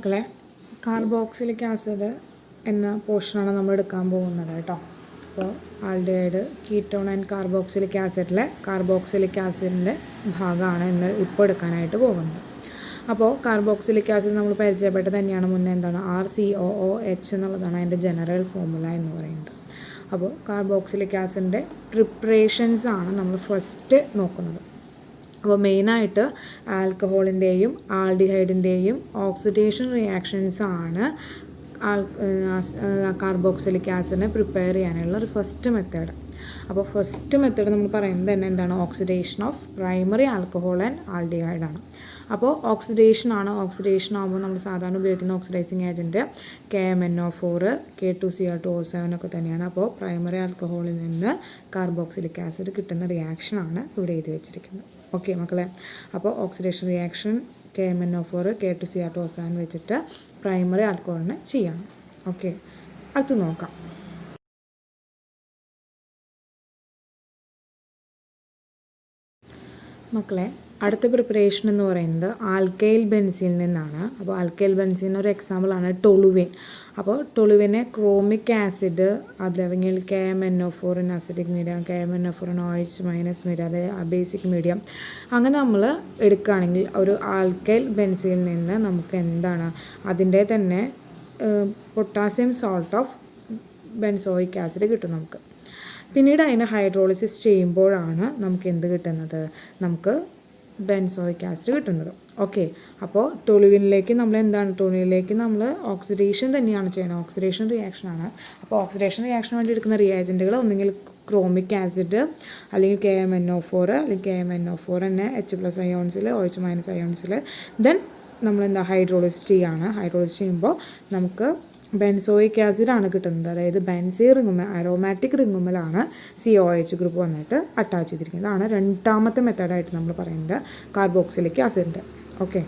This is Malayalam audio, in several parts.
മക്കളെ, കാർബോക്സിലിക് ആസിഡ് എന്ന പോർഷനാണ് നമ്മൾ എടുക്കാൻ പോകുന്നത് കേട്ടോ. അപ്പോൾ ആൽഡിഹൈഡ്, കീറ്റോൺ ആൻഡ് കാർബോക്സിലിക് ആസിഡിലെ കാർബോക്സിലിക് ആസിഡിൻ്റെ ഭാഗമാണ് ഇന്ന് ഇപ്പോൾ എടുക്കാനായിട്ട് പോകുന്നത്. അപ്പോൾ കാർബോക്സിലിക് ആസിഡ് നമ്മൾ പരിചയപ്പെട്ടത് തന്നെയാണ് മുന്നേ. എന്താണ് RCOOH എന്നുള്ളതാണ് അതിൻ്റെ ജനറൽ ഫോർമുല എന്ന് പറയുന്നത്. അപ്പോൾ കാർബോക്സിലിക് ആസിഡിൻ്റെ പ്രിപ്പറേഷൻസ് ആണ് നമ്മൾ ഫസ്റ്റ് നോക്കുന്നത്. അപ്പോൾ മെയിനായിട്ട് ആൽക്കഹോളിൻ്റെയും ആൽഡിഹൈഡിൻ്റെയും ഓക്സിഡേഷൻ റിയാക്ഷൻസ് ആണ് കാർബോക്സിലിക് ആസിഡിനെ പ്രിപ്പയർ ചെയ്യാനുള്ള ഒരു ഫസ്റ്റ് മെത്തേഡ്. അപ്പോൾ ഫസ്റ്റ് മെത്തേഡ് നമ്മൾ പറയുന്നത് തന്നെ എന്താണ്? Oxidation of primary alcohol and aldehyde ആണ്. അപ്പോൾ ഓക്സിഡേഷൻ ആകുമ്പോൾ നമ്മൾ സാധാരണ ഉപയോഗിക്കുന്ന ഓക്സിഡൈസിങ് ഏജൻറ്റ് KMnO4, K2Cr2O7 ഒക്കെ തന്നെയാണ്. അപ്പോൾ പ്രൈമറി ആൽക്കഹോളിൽ നിന്ന് കാർബോക്സിലിക് ആസിഡ് കിട്ടുന്ന റിയാക്ഷനാണ് ഇവിടെ എഴുതി വെച്ചിരിക്കുന്നത്. ഓക്കെ മക്കളെ, അപ്പോൾ ഓക്സിഡേഷൻ റിയാക്ഷൻ KMnO4, K2Cr2O7 വെച്ചിട്ട് പ്രൈമറി ആൽക്കഹോളിനെ ചെയ്യണം. ഓക്കെ, അടുത്ത് നോക്കാം. മക്കളെ, അടുത്ത പ്രിപ്പറേഷൻ എന്ന് പറയുന്നത് ആൽക്കൈൽ ബെൻസീനിൽ നിന്നാണ്. അപ്പോൾ ആൽക്കൈൽ ബെൻസീൻ ഒരു എക്സാമ്പിളാണ് ടൊളുവിൻ. അപ്പോൾ ടൊളുവിനെ ക്രോമിക് ആസിഡ്, അതല്ലെങ്കിൽ KMnO4 acidic medium, KMnO4 OH- medium, അതായത് ബേസിക് മീഡിയം, അങ്ങനെ നമ്മൾ എടുക്കുകയാണെങ്കിൽ ഒരു ആൽക്കൈൽ ബെൻസീനിൽ നിന്ന് നമുക്ക് എന്താണ് അതിൻ്റെ തന്നെ potassium salt of benzoic acid കിട്ടും നമുക്ക്. പിന്നീട് അതിനെ ഹൈഡ്രോളിസിസ് ചെയ്യുമ്പോഴാണ് നമുക്ക് എന്ത് കിട്ടുന്നത്? നമുക്ക് ബെൻസോയിക് ആസിഡ് കിട്ടുന്നത്. ഓക്കെ, അപ്പോൾ ടൊളുവിനിലേക്ക് നമ്മൾ ഓക്സിഡേഷൻ തന്നെയാണ് ചെയ്യുന്നത്. ഓക്സിഡേഷൻ റിയാക്ഷനാണ്. അപ്പോൾ ഓക്സിഡേഷൻ റിയാക്ഷന് വേണ്ടി എടുക്കുന്ന റിയാജൻറ്റുകൾ ഒന്നെങ്കിൽ ക്രോമിക് ആസിഡ്, അല്ലെങ്കിൽ KMnO4, അല്ലെങ്കിൽ KMnO4 തന്നെ H+ അയോൺസിൽ, OH- അയോൺസിൽ. ദെൻ നമ്മളെന്താ ഹൈഡ്രോളിസിസ് ചെയ്യുകയാണ്. ഹൈഡ്രോളിസിസ് ചെയ്യുമ്പോൾ നമുക്ക് ബെൻസോയിക് ആസിഡാണ് കിട്ടുന്നത്. അതായത് ബെൻസീൻ റിങ്ങുമ്മൽ, അരോമാറ്റിക് റിങ്ങുമ്മലാണ് COH ഗ്രൂപ്പ് വന്നിട്ട് അറ്റാച്ച് ചെയ്തിരിക്കുന്നത്. അതാണ് രണ്ടാമത്തെ മെത്തേഡായിട്ട് നമ്മൾ പറയുന്നത് കാർബോക്സിലിക് ആസിഡിൻ്റെ. ഓക്കെ,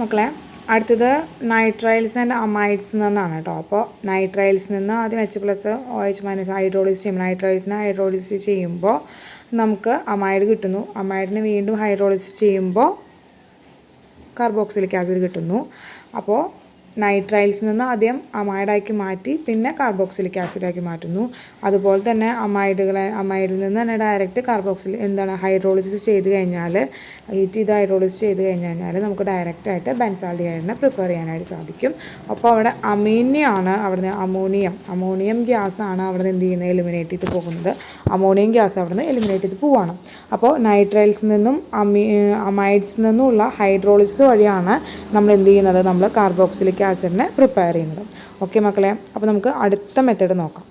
മക്കളെ, അടുത്തത് നൈട്രൈൽസ് ആൻഡ് അമൈഡ്സ് നിന്നാണ് കേട്ടോ. അപ്പോൾ നൈട്രൈൽസിൽ നിന്ന് ആദ്യം H+ OH- ഹൈഡ്രോളിസിസ് ചെയ്യും. നൈട്രൈൽസിനെ ഹൈഡ്രോളിസിസ് ചെയ്യുമ്പോൾ നമുക്ക് അമൈഡ് കിട്ടുന്നു. അമൈഡിനെ വീണ്ടും ഹൈഡ്രോളിസിസ് ചെയ്യുമ്പോൾ കാർബോക്സിലിക് ആസിഡ് കിട്ടുന്നു. അപ്പോൾ നൈട്രൈൽസിൽ നിന്ന് ആദ്യം അമൈഡാക്കി മാറ്റി പിന്നെ കാർബോക്സിലിക് ആസിഡാക്കി മാറ്റുന്നു. അതുപോലെ തന്നെ അമൈഡിൽ നിന്ന് തന്നെ ഡയറക്റ്റ് ഹൈഡ്രോളിസിസ് ചെയ്ത് കഴിഞ്ഞാൽ, ഹീറ്റ് ചെയ്ത് ഹൈഡ്രോളിസിസ് ചെയ്ത് കഴിഞ്ഞാൽ നമുക്ക് ഡയറക്റ്റായിട്ട് ബെൻസാൽഡിഹൈഡിനെ പ്രിപ്പയർ ചെയ്യാനായിട്ട് സാധിക്കും. അപ്പോൾ അവിടെ അവിടുന്ന് അമോണിയം ഗ്യാസാണ് അവിടുന്ന് എന്ത് ചെയ്യുന്നത്? എലിമിനേറ്റ് ചെയ്ത് പോകുന്നത്. അമോണിയം ഗ്യാസ് അവിടുന്ന് എലിമിനേറ്റ് ചെയ്ത് പോവുകയാണ്. അപ്പോൾ നൈട്രൈൽസിൽ നിന്നും അമൈഡ്സിൽ നിന്നുമുള്ള ഹൈഡ്രോളിസിസ് വഴിയാണ് നമ്മൾ എന്ത് ചെയ്യുന്നത്? നമ്മൾ കാർബോക്സിലിക് ആസിഡിനെ പ്രിപ്പയർ ചെയ്യുന്നത്. ഓക്കെ മക്കളെ, അപ്പോൾ നമുക്ക് അടുത്ത മെത്തേഡ് നോക്കാം.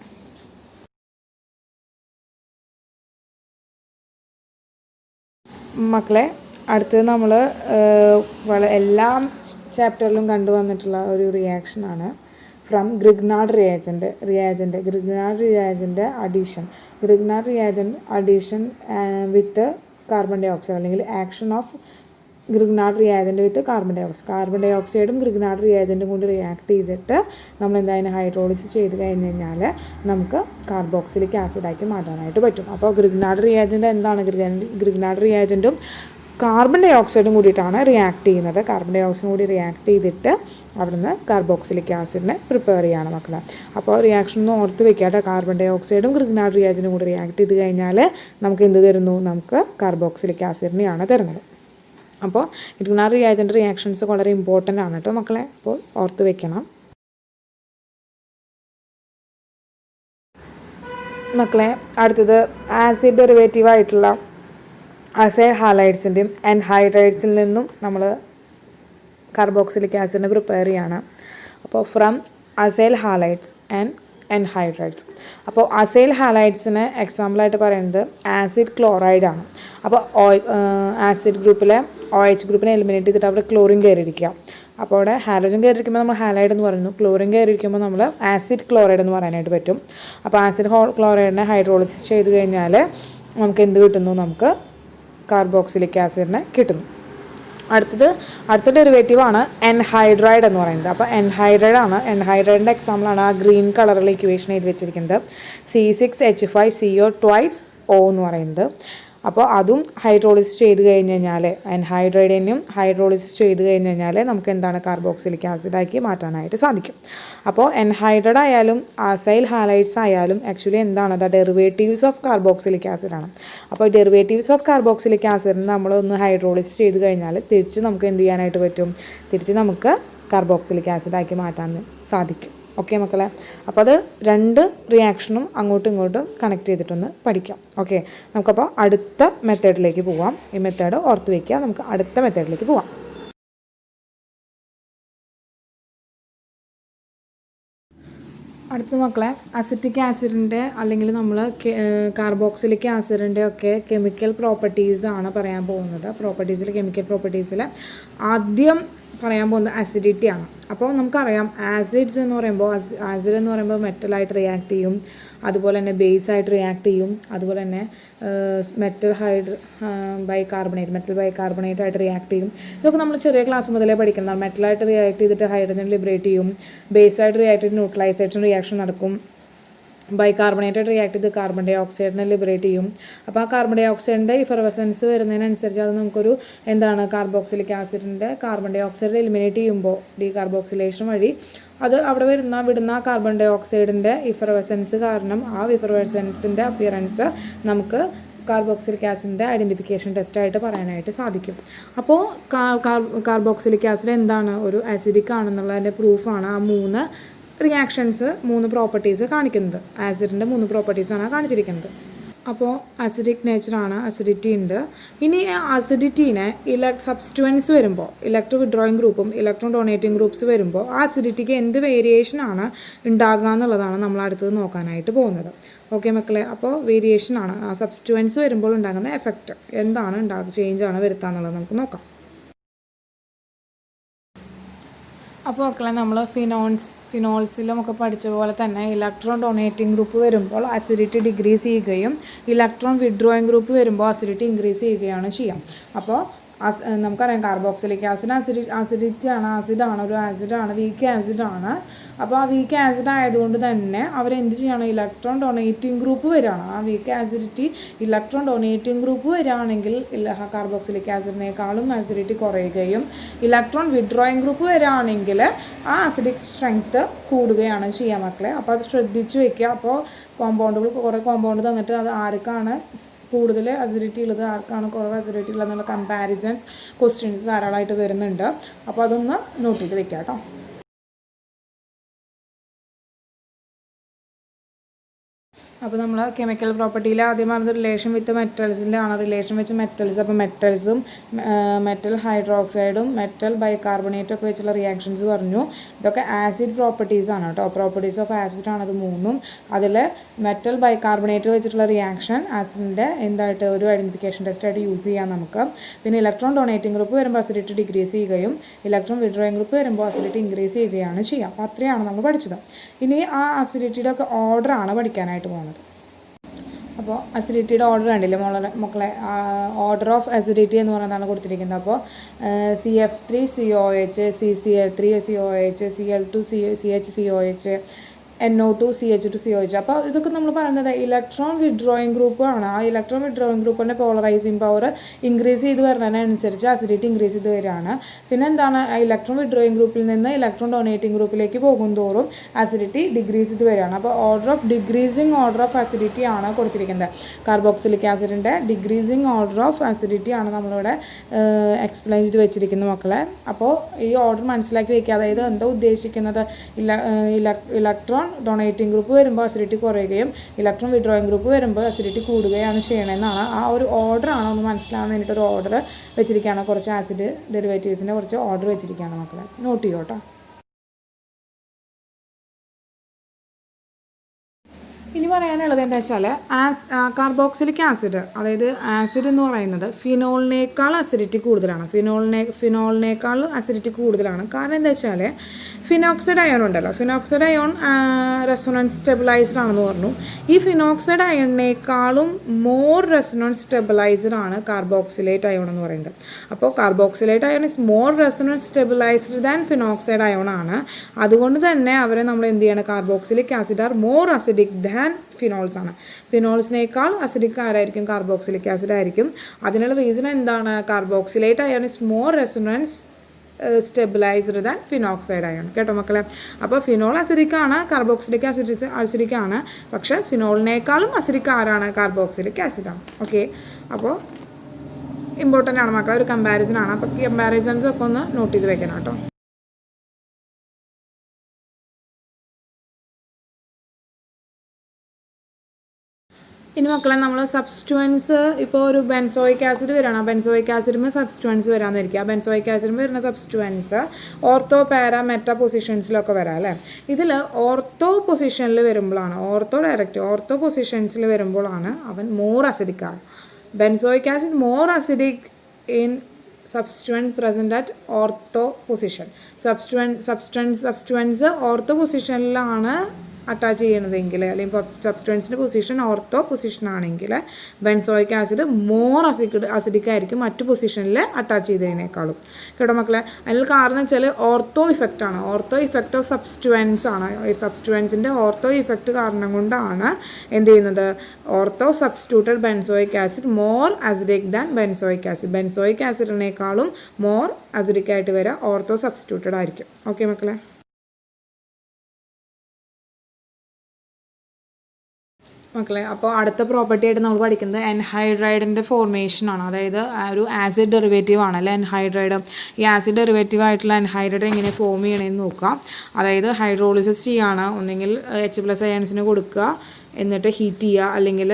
മക്കളെ, അടുത്തത് നമ്മൾ എല്ലാ ചാപ്റ്ററിലും കണ്ടുവന്നിട്ടുള്ള ഒരു റിയാക്ഷനാണ് from Grignard reagent addition with carbon dioxide, അല്ലെങ്കിൽ action of Grignard reagent with carbon ഡൈ ഓക്സൈഡും ഗ്രിഗ്നാർഡ് റിയാജൻറ്റും കൊണ്ട് റിയാക്ട് ചെയ്തിട്ട് നമ്മൾ എന്തായാലും ഹൈഡ്രോളിസിസ് ചെയ്ത് കഴിഞ്ഞ് കഴിഞ്ഞാൽ നമുക്ക് കാർബോക്സിലിക് ആസിഡാക്കി മാറ്റാനായിട്ട് പറ്റും. അപ്പോൾ ഗ്രിഗ്നാർഡ് റിയാജൻ്റ് എന്താണ്? ഗ്രിഗ്നാർഡ് റിയാജൻറ്റും കാർബൺ ഡൈ ഓക്സൈഡും കൂടിയിട്ടാണ് റിയാക്ട് ചെയ്യുന്നത്. കാർബൺ ഡൈ ഓക്സൈഡും കൂടി റിയാക്ട് ചെയ്തിട്ട് അവിടുന്ന് കാർബോക്സിലിക് ആസിഡിനെ പ്രിപ്പയർ ചെയ്യാണ് മക്കളെ. അപ്പോൾ റിയാക്ഷൻ ഒന്ന് ഓർത്ത് വെക്കാട്ടെ. കാർബൺ ഡൈ ഓക്സൈഡും ഗ്രിഗ്നാർഡ് റിയാജൻറ്റും കൂടി റിയാക്ട് ചെയ്ത് കഴിഞ്ഞാൽ നമുക്ക് എന്ത് തരുന്നു? നമുക്ക് കാർബോക്സിലിക് ആസിഡിനെയാണ് തരുന്നത്. അപ്പോൾ ഗ്രിഗ്നാർഡ് റിയാജൻ്റ് റിയാക്ഷൻസ് വളരെ ഇമ്പോർട്ടൻ്റ് ആണ് കേട്ടോ മക്കളെ. അപ്പോൾ ഓർത്ത് വെക്കണം മക്കളെ. അടുത്തത് ആസിഡ് ഡെറിവേറ്റീവ് ആയിട്ടുള്ള അസൈൽ ഹാലൈഡ്സിൻ്റെയും എൻഹൈഡ്രൈഡ്സിൽ നിന്നും നമ്മൾ കാർബോക്സിലിക് ആസിഡിനെ പ്രിപ്പയർ ചെയ്യാണ്. അപ്പോൾ ഫ്രം അസൈൽ ഹാലൈഡ്സ് ആൻഡ് എൻഹൈഡ്രൈഡ്സ്. അപ്പോൾ അസൈൽ ഹാലൈഡ്സിന് എക്സാമ്പിളായിട്ട് പറയുന്നത് ആസിഡ് ക്ലോറൈഡാണ്. അപ്പോൾ ആസിഡ് ഗ്രൂപ്പിലെ OH ഗ്രൂപ്പിനെ എലിമിനേറ്റ് ചെയ്തിട്ട് അവിടെ ക്ലോറിൻ കയറിയിരിക്കുക. അപ്പോൾ അവിടെ ഹാലോജൻ കയറിയിരിക്കുമ്പോൾ നമ്മൾ ഹാലൈഡ് എന്ന് പറയുന്നു. ക്ലോറിൻ കയറിയിരിക്കുമ്പോൾ നമ്മൾ ആസിഡ് ക്ലോറൈഡ് എന്ന് പറയാനായിട്ട് പറ്റും. അപ്പോൾ ആസിഡ് ക്ലോറൈഡിനെ ഹൈഡ്രോളിസിസ് ചെയ്ത് കഴിഞ്ഞാൽ നമുക്ക് എന്ത് കിട്ടുന്നു? നമുക്ക് കാർബോക്സിലിക് ആസിഡിനെ കിട്ടുന്നു. അടുത്ത ഡെറിവേറ്റീവാണ് എൻഹൈഡ്രൈഡ് എന്ന് പറയുന്നത്. അപ്പോൾ എൻഹൈഡ്രൈഡിൻ്റെ എക്സാമ്പിളാണ് ആ ഗ്രീൻ കളറിൽ ഇക്വേഷൻ എഴുതി വെച്ചിരിക്കുന്നത്. C6H5CO2O എന്ന് പറയുന്നത്. അപ്പോൾ അതും ഹൈഡ്രോളിസിസ് ചെയ്ത് കഴിഞ്ഞ് കഴിഞ്ഞാൽ എൻഹൈഡ്രൈഡിനും ഹൈഡ്രോളിസിസ് ചെയ്ത് കഴിഞ്ഞ് കഴിഞ്ഞാൽ നമുക്ക് എന്താണ് കാർബോക്സിലിക് ആസിഡാക്കി മാറ്റാനായിട്ട് സാധിക്കും. അപ്പോൾ എൻഹൈഡ്രൈഡ് ആയാലും അസൈൽ ഹാലൈഡ്സ് ആയാലും ആക്ച്വലി എന്താണ് ഡെറിവേറ്റീവ്സ് ഓഫ് കാർബോക്സിലിക് ആസിഡാണ്. അപ്പോൾ ഡെറിവേറ്റീവ്സ് ഓഫ് കാർബോക്സിലിക് ആസിഡിന് നമ്മളൊന്ന് ഹൈഡ്രോളിസിസ് ചെയ്ത് കഴിഞ്ഞാൽ തിരിച്ച് നമുക്ക് എന്ത് ചെയ്യാനായിട്ട് പറ്റും, തിരിച്ച് നമുക്ക് കാർബോക്സിലിക് ആസിഡാക്കി മാറ്റാൻ സാധിക്കും. ഓക്കെ മക്കളെ, അപ്പോൾ അത് രണ്ട് റിയാക്ഷനും അങ്ങോട്ടും ഇങ്ങോട്ടും കണക്ട് ചെയ്തിട്ടൊന്ന് പഠിക്കാം. ഓക്കെ, നമുക്കപ്പോൾ അടുത്ത മെത്തേഡിലേക്ക് പോവാം. ഈ മെത്തേഡ് ഓർത്ത് വയ്ക്കുക. നമുക്ക് അടുത്ത മെത്തേഡിലേക്ക് പോവാം. അടുത്ത മക്കളെ, അസിറ്റിക് ആസിഡിൻ്റെ അല്ലെങ്കിൽ നമ്മൾ കാർബോക്സിലിക് ആസിഡിൻ്റെ ഒക്കെ കെമിക്കൽ പ്രോപ്പർട്ടീസാണ് പറയാൻ പോകുന്നത്. കെമിക്കൽ പ്രോപ്പർട്ടീസിൽ ആദ്യം പറയാൻ പോകുന്നത് അസിഡിറ്റിയാണ്. അപ്പോൾ നമുക്കറിയാം ആസിഡ് എന്ന് പറയുമ്പോൾ മെറ്റലായിട്ട് റിയാക്ട് ചെയ്യും, അതുപോലെ തന്നെ ബേസായിട്ട് റിയാക്ട് ചെയ്യും, അതുപോലെ തന്നെ മെറ്റൽ ബൈകാർബണേറ്റ് ആയിട്ട് റിയാക്ട് ചെയ്യും. ഇതൊക്കെ നമ്മൾ ചെറിയ ക്ലാസ് മുതലേ പഠിക്കുന്നതാണ്. മെറ്റലായിട്ട് റിയാക്ട് ചെയ്തിട്ട് ഹൈഡ്രജൻ ലിബറേറ്റ് ചെയ്യും, ബേസായിട്ട് റിയാക്ട് ചെയ്ത് ന്യൂട്രലൈസേഷൻ റിയാക്ഷൻ നടക്കും, ബൈകാർബണേറ്റായിട്ട് റിയാക്ട് ചെയ്ത് കാർബൺ ഡൈ ഓക്സൈഡിനെ ലിബറേറ്റ് ചെയ്യും. അപ്പോൾ ആ കാർബൺ ഡൈ ഓക്സൈഡിൻ്റെ ഇഫർവസൻസ് വരുന്നതിനനുസരിച്ച് അത് നമുക്കൊരു കാർബോക്സിലിക് ആസിഡിൻ്റെ കാർബൺ ഡൈ ഓക്സൈഡ് എലിമിനേറ്റ് ചെയ്യുമ്പോൾ ഡീകാർബോക്സിലേഷൻ വഴി അത് അവിടെ വിടുന്ന കാർബൺ ഡൈ ഓക്സൈഡിൻ്റെ ഇഫർവസൻസ് കാരണം ആ ഇഫർവസൻസിൻ്റെ അപ്പിയറൻസ് നമുക്ക് കാർബോക്സിലിക് ആസിഡിൻ്റെ ഐഡൻറ്റിഫിക്കേഷൻ ടെസ്റ്റായിട്ട് പറയാനായിട്ട് സാധിക്കും. അപ്പോൾ കാർബോക്സിലിക് ആസിഡ് എന്താണ്, ഒരു ആസിഡിക് ആണെന്നുള്ളതിൻ്റെ പ്രൂഫാണ് ആ മൂന്ന് പ്രോപ്പർട്ടീസ് കാണിക്കുന്നത്. ആസിഡിൻ്റെ 3 പ്രോപ്പർട്ടീസാണ് കാണിച്ചിരിക്കുന്നത്. അപ്പോൾ അസിഡിക് നേച്ചറാണ്, അസിഡിറ്റി ഉണ്ട്. ഇനി അസിഡിറ്റീനെ സബ്സ്റ്റുവൻസ് വരുമ്പോൾ, ഇലക്ട്രോ വിഡ്രോയിങ് ഗ്രൂപ്പും ഇലക്ട്രോൺ ഡൊണേറ്റിംഗ് ഗ്രൂപ്പ്സ് വരുമ്പോൾ ആ അസിഡിറ്റിക്ക് എന്ത് വേരിയേഷനാണ് ഉണ്ടാകുക എന്നുള്ളതാണ് നമ്മൾ അടുത്തത് നോക്കാനായിട്ട് പോകുന്നത്. ഓക്കെ മക്കളെ, അപ്പോൾ വേരിയേഷനാണ് ആ സബ്സ്റ്റുവൻസ് വരുമ്പോൾ ഉണ്ടാകുന്ന എഫക്റ്റ് എന്താണ് ചേഞ്ചാണ് വരുത്തുക എന്നുള്ളത് നമുക്ക് നോക്കാം. അപ്പോൾ മക്കളെ, നമ്മൾ ഫിനോൾസിലുമൊക്കെ പഠിച്ച പോലെ തന്നെ ഇലക്ട്രോൺ ഡൊണേറ്റിംഗ് ഗ്രൂപ്പ് വരുമ്പോൾ അസിഡിറ്റി ഡിക്രീസ് ചെയ്യുകയും ഇലക്ട്രോൺ വിഡ്രോയിങ് ഗ്രൂപ്പ് വരുമ്പോൾ അസിഡിറ്റി ഇൻക്രീസ് ചെയ്യുകയാണ് ചെയ്യാം. അപ്പോൾ നമുക്കറിയാം കാർബോക്സിലിക് ആസിഡ് ആസിഡാണ്, ഒരു ആസിഡാണ്, വീക്ക് ആസിഡാണ്. അപ്പോൾ ആ വീക്ക് ആസിഡ് ആയതുകൊണ്ട് തന്നെ അവരെന്ത് ചെയ്യണം, ഇലക്ട്രോൺ ഡൊണേറ്റിംഗ് ഗ്രൂപ്പ് വരികയാണ്. ആ weak acidity electron donating group വരികയാണെങ്കിൽ കാർബോക്സിലിക് ആസിഡിനേക്കാളും ആസിഡിറ്റി കുറയുകയും ഇലക്ട്രോൺ വിഡ്രോയിങ് ഗ്രൂപ്പ് വരികയാണെങ്കിൽ ആ ആസിഡിക് സ്ട്രെങ്ത്ത് കൂടുകയാണ് ചെയ്യാം മക്കളെ. അപ്പോൾ അത് ശ്രദ്ധിച്ച് വയ്ക്കുക. അപ്പോൾ കുറേ കോമ്പൗണ്ട് തന്നിട്ട് അത് ആർക്കാണ് കൂടുതൽ അസിഡിറ്റി ഉള്ളത്, ആർക്കാണ് കുറവ് അസിഡിറ്റി ഉള്ളത് എന്നുള്ള കമ്പാരിസൺസ് ക്വസ്റ്റ്യൻസ് ധാരാളമായിട്ട് വരുന്നുണ്ട്. അപ്പോൾ അതൊന്ന് നോട്ട് ചെയ്ത് വെക്കാം കേട്ടോ. അപ്പോൾ നമ്മൾ കെമിക്കൽ പ്രോപ്പർട്ടിയിൽ ആദ്യം പറഞ്ഞത് റിലേഷൻ വിത്ത് മെറ്റൽസിൻ്റെ ആണ്. റിലേഷൻ വെച്ച് മെറ്റൽസ്, അപ്പോൾ മെറ്റൽസും മെറ്റൽ ഹൈഡ്രോക്സൈഡും മെറ്റൽ ബൈകാർബണേറ്റും ഒക്കെ വെച്ചുള്ള റിയാക്ഷൻസ് പറഞ്ഞു. ഇതൊക്കെ ആസിഡ് പ്രോപ്പർട്ടീസാണ് കേട്ടോ. പ്രോപ്പർട്ടീസ് ഓഫ് ആസിഡ് ആണ് അത് മൂന്നും. അതിൽ മെറ്റൽ ബൈകാർബണേറ്റ് വെച്ചിട്ടുള്ള റിയാക്ഷൻ ആസിഡിൻ്റെ എന്തായിട്ട് ഒരു ഐഡൻറ്റിഫിക്കേഷൻ ടെസ്റ്റായിട്ട് യൂസ് ചെയ്യാം നമുക്ക്. പിന്നെ ഇലക്ട്രോൺ ഡൊണേറ്റിംഗ് ഗ്രൂപ്പ് വരുമ്പോൾ അസിഡിറ്റി ഡിക്രീസ് ചെയ്യുകയും ഇലക്ട്രോൺ വിഡ്രോയിങ് ഗ്രൂപ്പ് വരുമ്പോൾ അസിഡിറ്റി ഇൻക്രീസ് ചെയ്യുകയാണ് ചെയ്യുക. അപ്പോൾ അത്രയാണ് നമ്മൾ പഠിച്ചത്. ഇനി ആ അസിഡിറ്റിയുടെ ഒക്കെ ഓർഡറാണ് പഠിക്കാനായിട്ട് പോകുന്നത്. അപ്പോൾ അസിഡിറ്റിയുടെ ഓർഡർ കണ്ടില്ലേ മക്കളെ, ഓർഡർ ഓഫ് അസിഡിറ്റി എന്ന് പറയുന്നതാണ് കൊടുത്തിരിക്കുന്നത്. അപ്പോൾ CF3COH, CCl3COH, Cl2CHCOH, NO2CH2COH. അപ്പോൾ ഇതൊക്കെ നമ്മൾ പറയുന്നത് ഇലക്ട്രോൺ വിഡ്രോയിങ് ഗ്രൂപ്പ് ആണ്. ആ ഇലക്ട്രോൺ വിഡ്രോയിങ് ഗ്രൂപ്പിൻ്റെ പോളറൈസിങ് പവർ ഇൻക്രീസ് ചെയ്ത് വരുന്നതിനനുസരിച്ച് അസിഡിറ്റി ഇൻക്രീസ് ചെയ്ത് വരികയാണ്. പിന്നെ എന്താണ്, ഇലക്ട്രോൺ വിഡ്രോയിങ് ഗ്രൂപ്പിൽ നിന്ന് ഇലക്ട്രോൺ ഡൊണേറ്റിംഗ് ഗ്രൂപ്പിലേക്ക് പോകും തോറും അസിഡിറ്റി ഡിക്രീസ് ചെയ്ത് വരികയാണ്. അപ്പോൾ ഡിക്രീസിങ് ഓർഡർ ഓഫ് അസിഡിറ്റി ആണ് കൊടുത്തിരിക്കുന്നത്. കാർബോക്സിലിക് ആസിഡിൻ്റെ ഡിക്രീസിങ് ഓർഡർ ഓഫ് അസിഡിറ്റി ആണ് നമ്മളിവിടെ എക്സ്പ്ലെയിൻ ചെയ്ത് വെച്ചിരിക്കുന്നത് മക്കളെ. അപ്പോൾ ഈ ഓർഡർ മനസ്സിലാക്കി വയ്ക്കുക. അതായത് എന്താ ഉദ്ദേശിക്കുന്നത്, ഇലക്ട്രോൺ ഡൊണേറ്റിംഗ് ഗ്രൂപ്പ് വരുമ്പോൾ അസിഡിറ്റി കുറയുകയും ഇലക്ട്രോൺ വിഡ്രോയിങ് ഗ്രൂപ്പ് വരുമ്പോൾ അസിഡിറ്റി കൂടുകയാണ് ചെയ്യണമെന്നാണ്. ആ ഒരു ഓർഡറാണ് ഒന്ന് മനസ്സിലാകാൻ വേണ്ടിയിട്ടൊരു ഓർഡർ വെച്ചിരിക്കുകയാണ്. കുറച്ച് ആസിഡ് ഡെറിവേറ്റീവ്സിൻ്റെ കുറച്ച് ഓർഡർ വെച്ചിരിക്കുകയാണ് മക്കളെ, നോട്ട് ചെയ്യോട്ടോ. ഇനി പറയാനുള്ളത് എന്താ വെച്ചാൽ കാർബോക്സിലിക് ആസിഡ്, അതായത് ആസിഡ് എന്ന് പറയുന്നത് ഫിനോളിനേക്കാൾ അസിഡിറ്റി കൂടുതലാണ്. ഫിനോളിനേക്കാൾ അസിഡിറ്റി കൂടുതലാണ്. കാരണം എന്താ വെച്ചാൽ ഫിനോക്സൈഡ് അയോൺ ഉണ്ടല്ലോ, ഫിനോക്സൈഡ് അയോൺ റെസൊണൻസ് സ്റ്റെബിലൈസ്ഡ് ആണെന്ന് പറഞ്ഞു. ഈ ഫിനോക്സൈഡ് അയോണിനേക്കാളും മോർ റെസൊണൻസ് സ്റ്റെബിലൈസ്ഡ് ആണ് കാർബോക്സിലേറ്റ് അയോൺ എന്ന് പറയുന്നത്. അപ്പോൾ carboxylate ion is more resonance stabilised than phenoxide ion ആണ്. അതുകൊണ്ട് തന്നെ അവരെ നമ്മൾ എന്ത് ചെയ്യണം, carboxylic acid are more acidic than than phenols ആണ്. ഫിനോൾസിനേക്കാൾ അസിഡിക് ആരായിരിക്കും? കാർബോക്സിലിക് ആസിഡ് ആയിരിക്കും. അതിനുള്ള റീസൺ എന്താണ്? Carboxylate iron is more resonance stabilised than phenoxide iron. കേട്ടോ മക്കളെ? അപ്പോൾ ഫിനോൾ അസിഡിക് ആണ്, കാർബോക്സിലിക് അസിഡിക് ആണ്. പക്ഷേ ഫിനോളിനേക്കാളും അസിഡിക് ആരാണ്? കാർബോക്സിലിക് ആസിഡാണ്. ഓക്കെ, അപ്പോൾ ഇമ്പോർട്ടൻ്റ് ആണ് മക്കളെ, ഒരു കമ്പാരിസൺ ആണ്. അപ്പോൾ കമ്പാരിസൺസ് ഒക്കെ ഒന്ന് നോട്ട് ചെയ്ത് വെക്കണം കേട്ടോ. ഇനി മക്കളെ നമ്മൾ സബ്സ്റ്റുവൻസ് ഇപ്പോൾ ഒരു ബെൻസോയിക് ആസിഡ് വരണം, ബെൻസോയിക് ആസിഡിന് സബ്സ്റ്റുവൻസ് വരാമെന്നിരിക്കുക. ബെൻസോയിക് ആസിഡിന് വരുന്ന സബ്സ്റ്റുവൻസ് ഓർത്തോ പാര മെറ്റ പൊസിഷൻസിലൊക്കെ വരാം അല്ലേ. ഇതിൽ ഓർത്തോ പൊസിഷനിൽ വരുമ്പോഴാണ്, ഓർത്തോ പൊസിഷൻസിൽ വരുമ്പോഴാണ് അവൻ മോർ അസിഡിക് ആണ്. Benzoic acid more acidic in substituent present at ortho position. Substituents ortho പൊസിഷനിലാണ് അറ്റാച്ച് ചെയ്യണതെങ്കിൽ, അല്ലെങ്കിൽ സബ്സ്റ്റുവൻസിൻ്റെ പൊസിഷൻ ഓർത്തോ പൊസിഷൻ ആണെങ്കിൽ ബെൻസോയിക് ആസിഡ് മോർ അസിഡിക് ആയിരിക്കും മറ്റു പൊസിഷനിൽ അറ്റാച്ച് ചെയ്തതിനേക്കാളും. കേട്ടോ മക്കളെ? അതിൽ കാരണം വെച്ചാൽ ഓർത്തോ ഇഫക്റ്റ് ആണ്. ഓർത്തോ ഇഫക്റ്റ് ഓഫ് സബ്സ്റ്റുവൻസ് ആണ്. സബ്സ്റ്റുവൻസിൻ്റെ ഓർത്തോ ഇഫക്റ്റ് കാരണം കൊണ്ടാണ് എന്ത് ചെയ്യുന്നത്? Ortho substituted benzoic acid more acidic than benzoic acid. Benzoic ആസിഡിനേക്കാളും മോർ അസിഡിക് ആയിട്ട് വരിക ഓർത്തോ സബ്സ്റ്റിറ്റ്യൂട്ടഡ് ആയിരിക്കും. ഓക്കെ മക്കളെ? മക്കളെ, അപ്പോൾ അടുത്ത പ്രോപ്പർട്ടി ആയിട്ട് നമ്മൾ പഠിക്കുന്നത് എൻഹൈഡ്രൈഡിൻ്റെ ഫോർമേഷനാണ്. അതായത് ഒരു ആസിഡ് ഡെറിവേറ്റീവ് ആണല്ലേ എൻഹൈഡ്രൈഡ്. ഈ ആസിഡ് ഡെറിവേറ്റീവ് ആയിട്ടുള്ള എൻഹൈഡ്രൈഡ് എങ്ങനെ ഫോം ചെയ്യണമെന്ന് നോക്കാം. അതായത് ഹൈഡ്രോളിസിസ് ചെയ്യുകയാണ്. ഒന്നെങ്കിൽ H+ അയൺസിന് കൊടുക്കുക, എന്നിട്ട് ഹീറ്റ് ചെയ്യുക, അല്ലെങ്കിൽ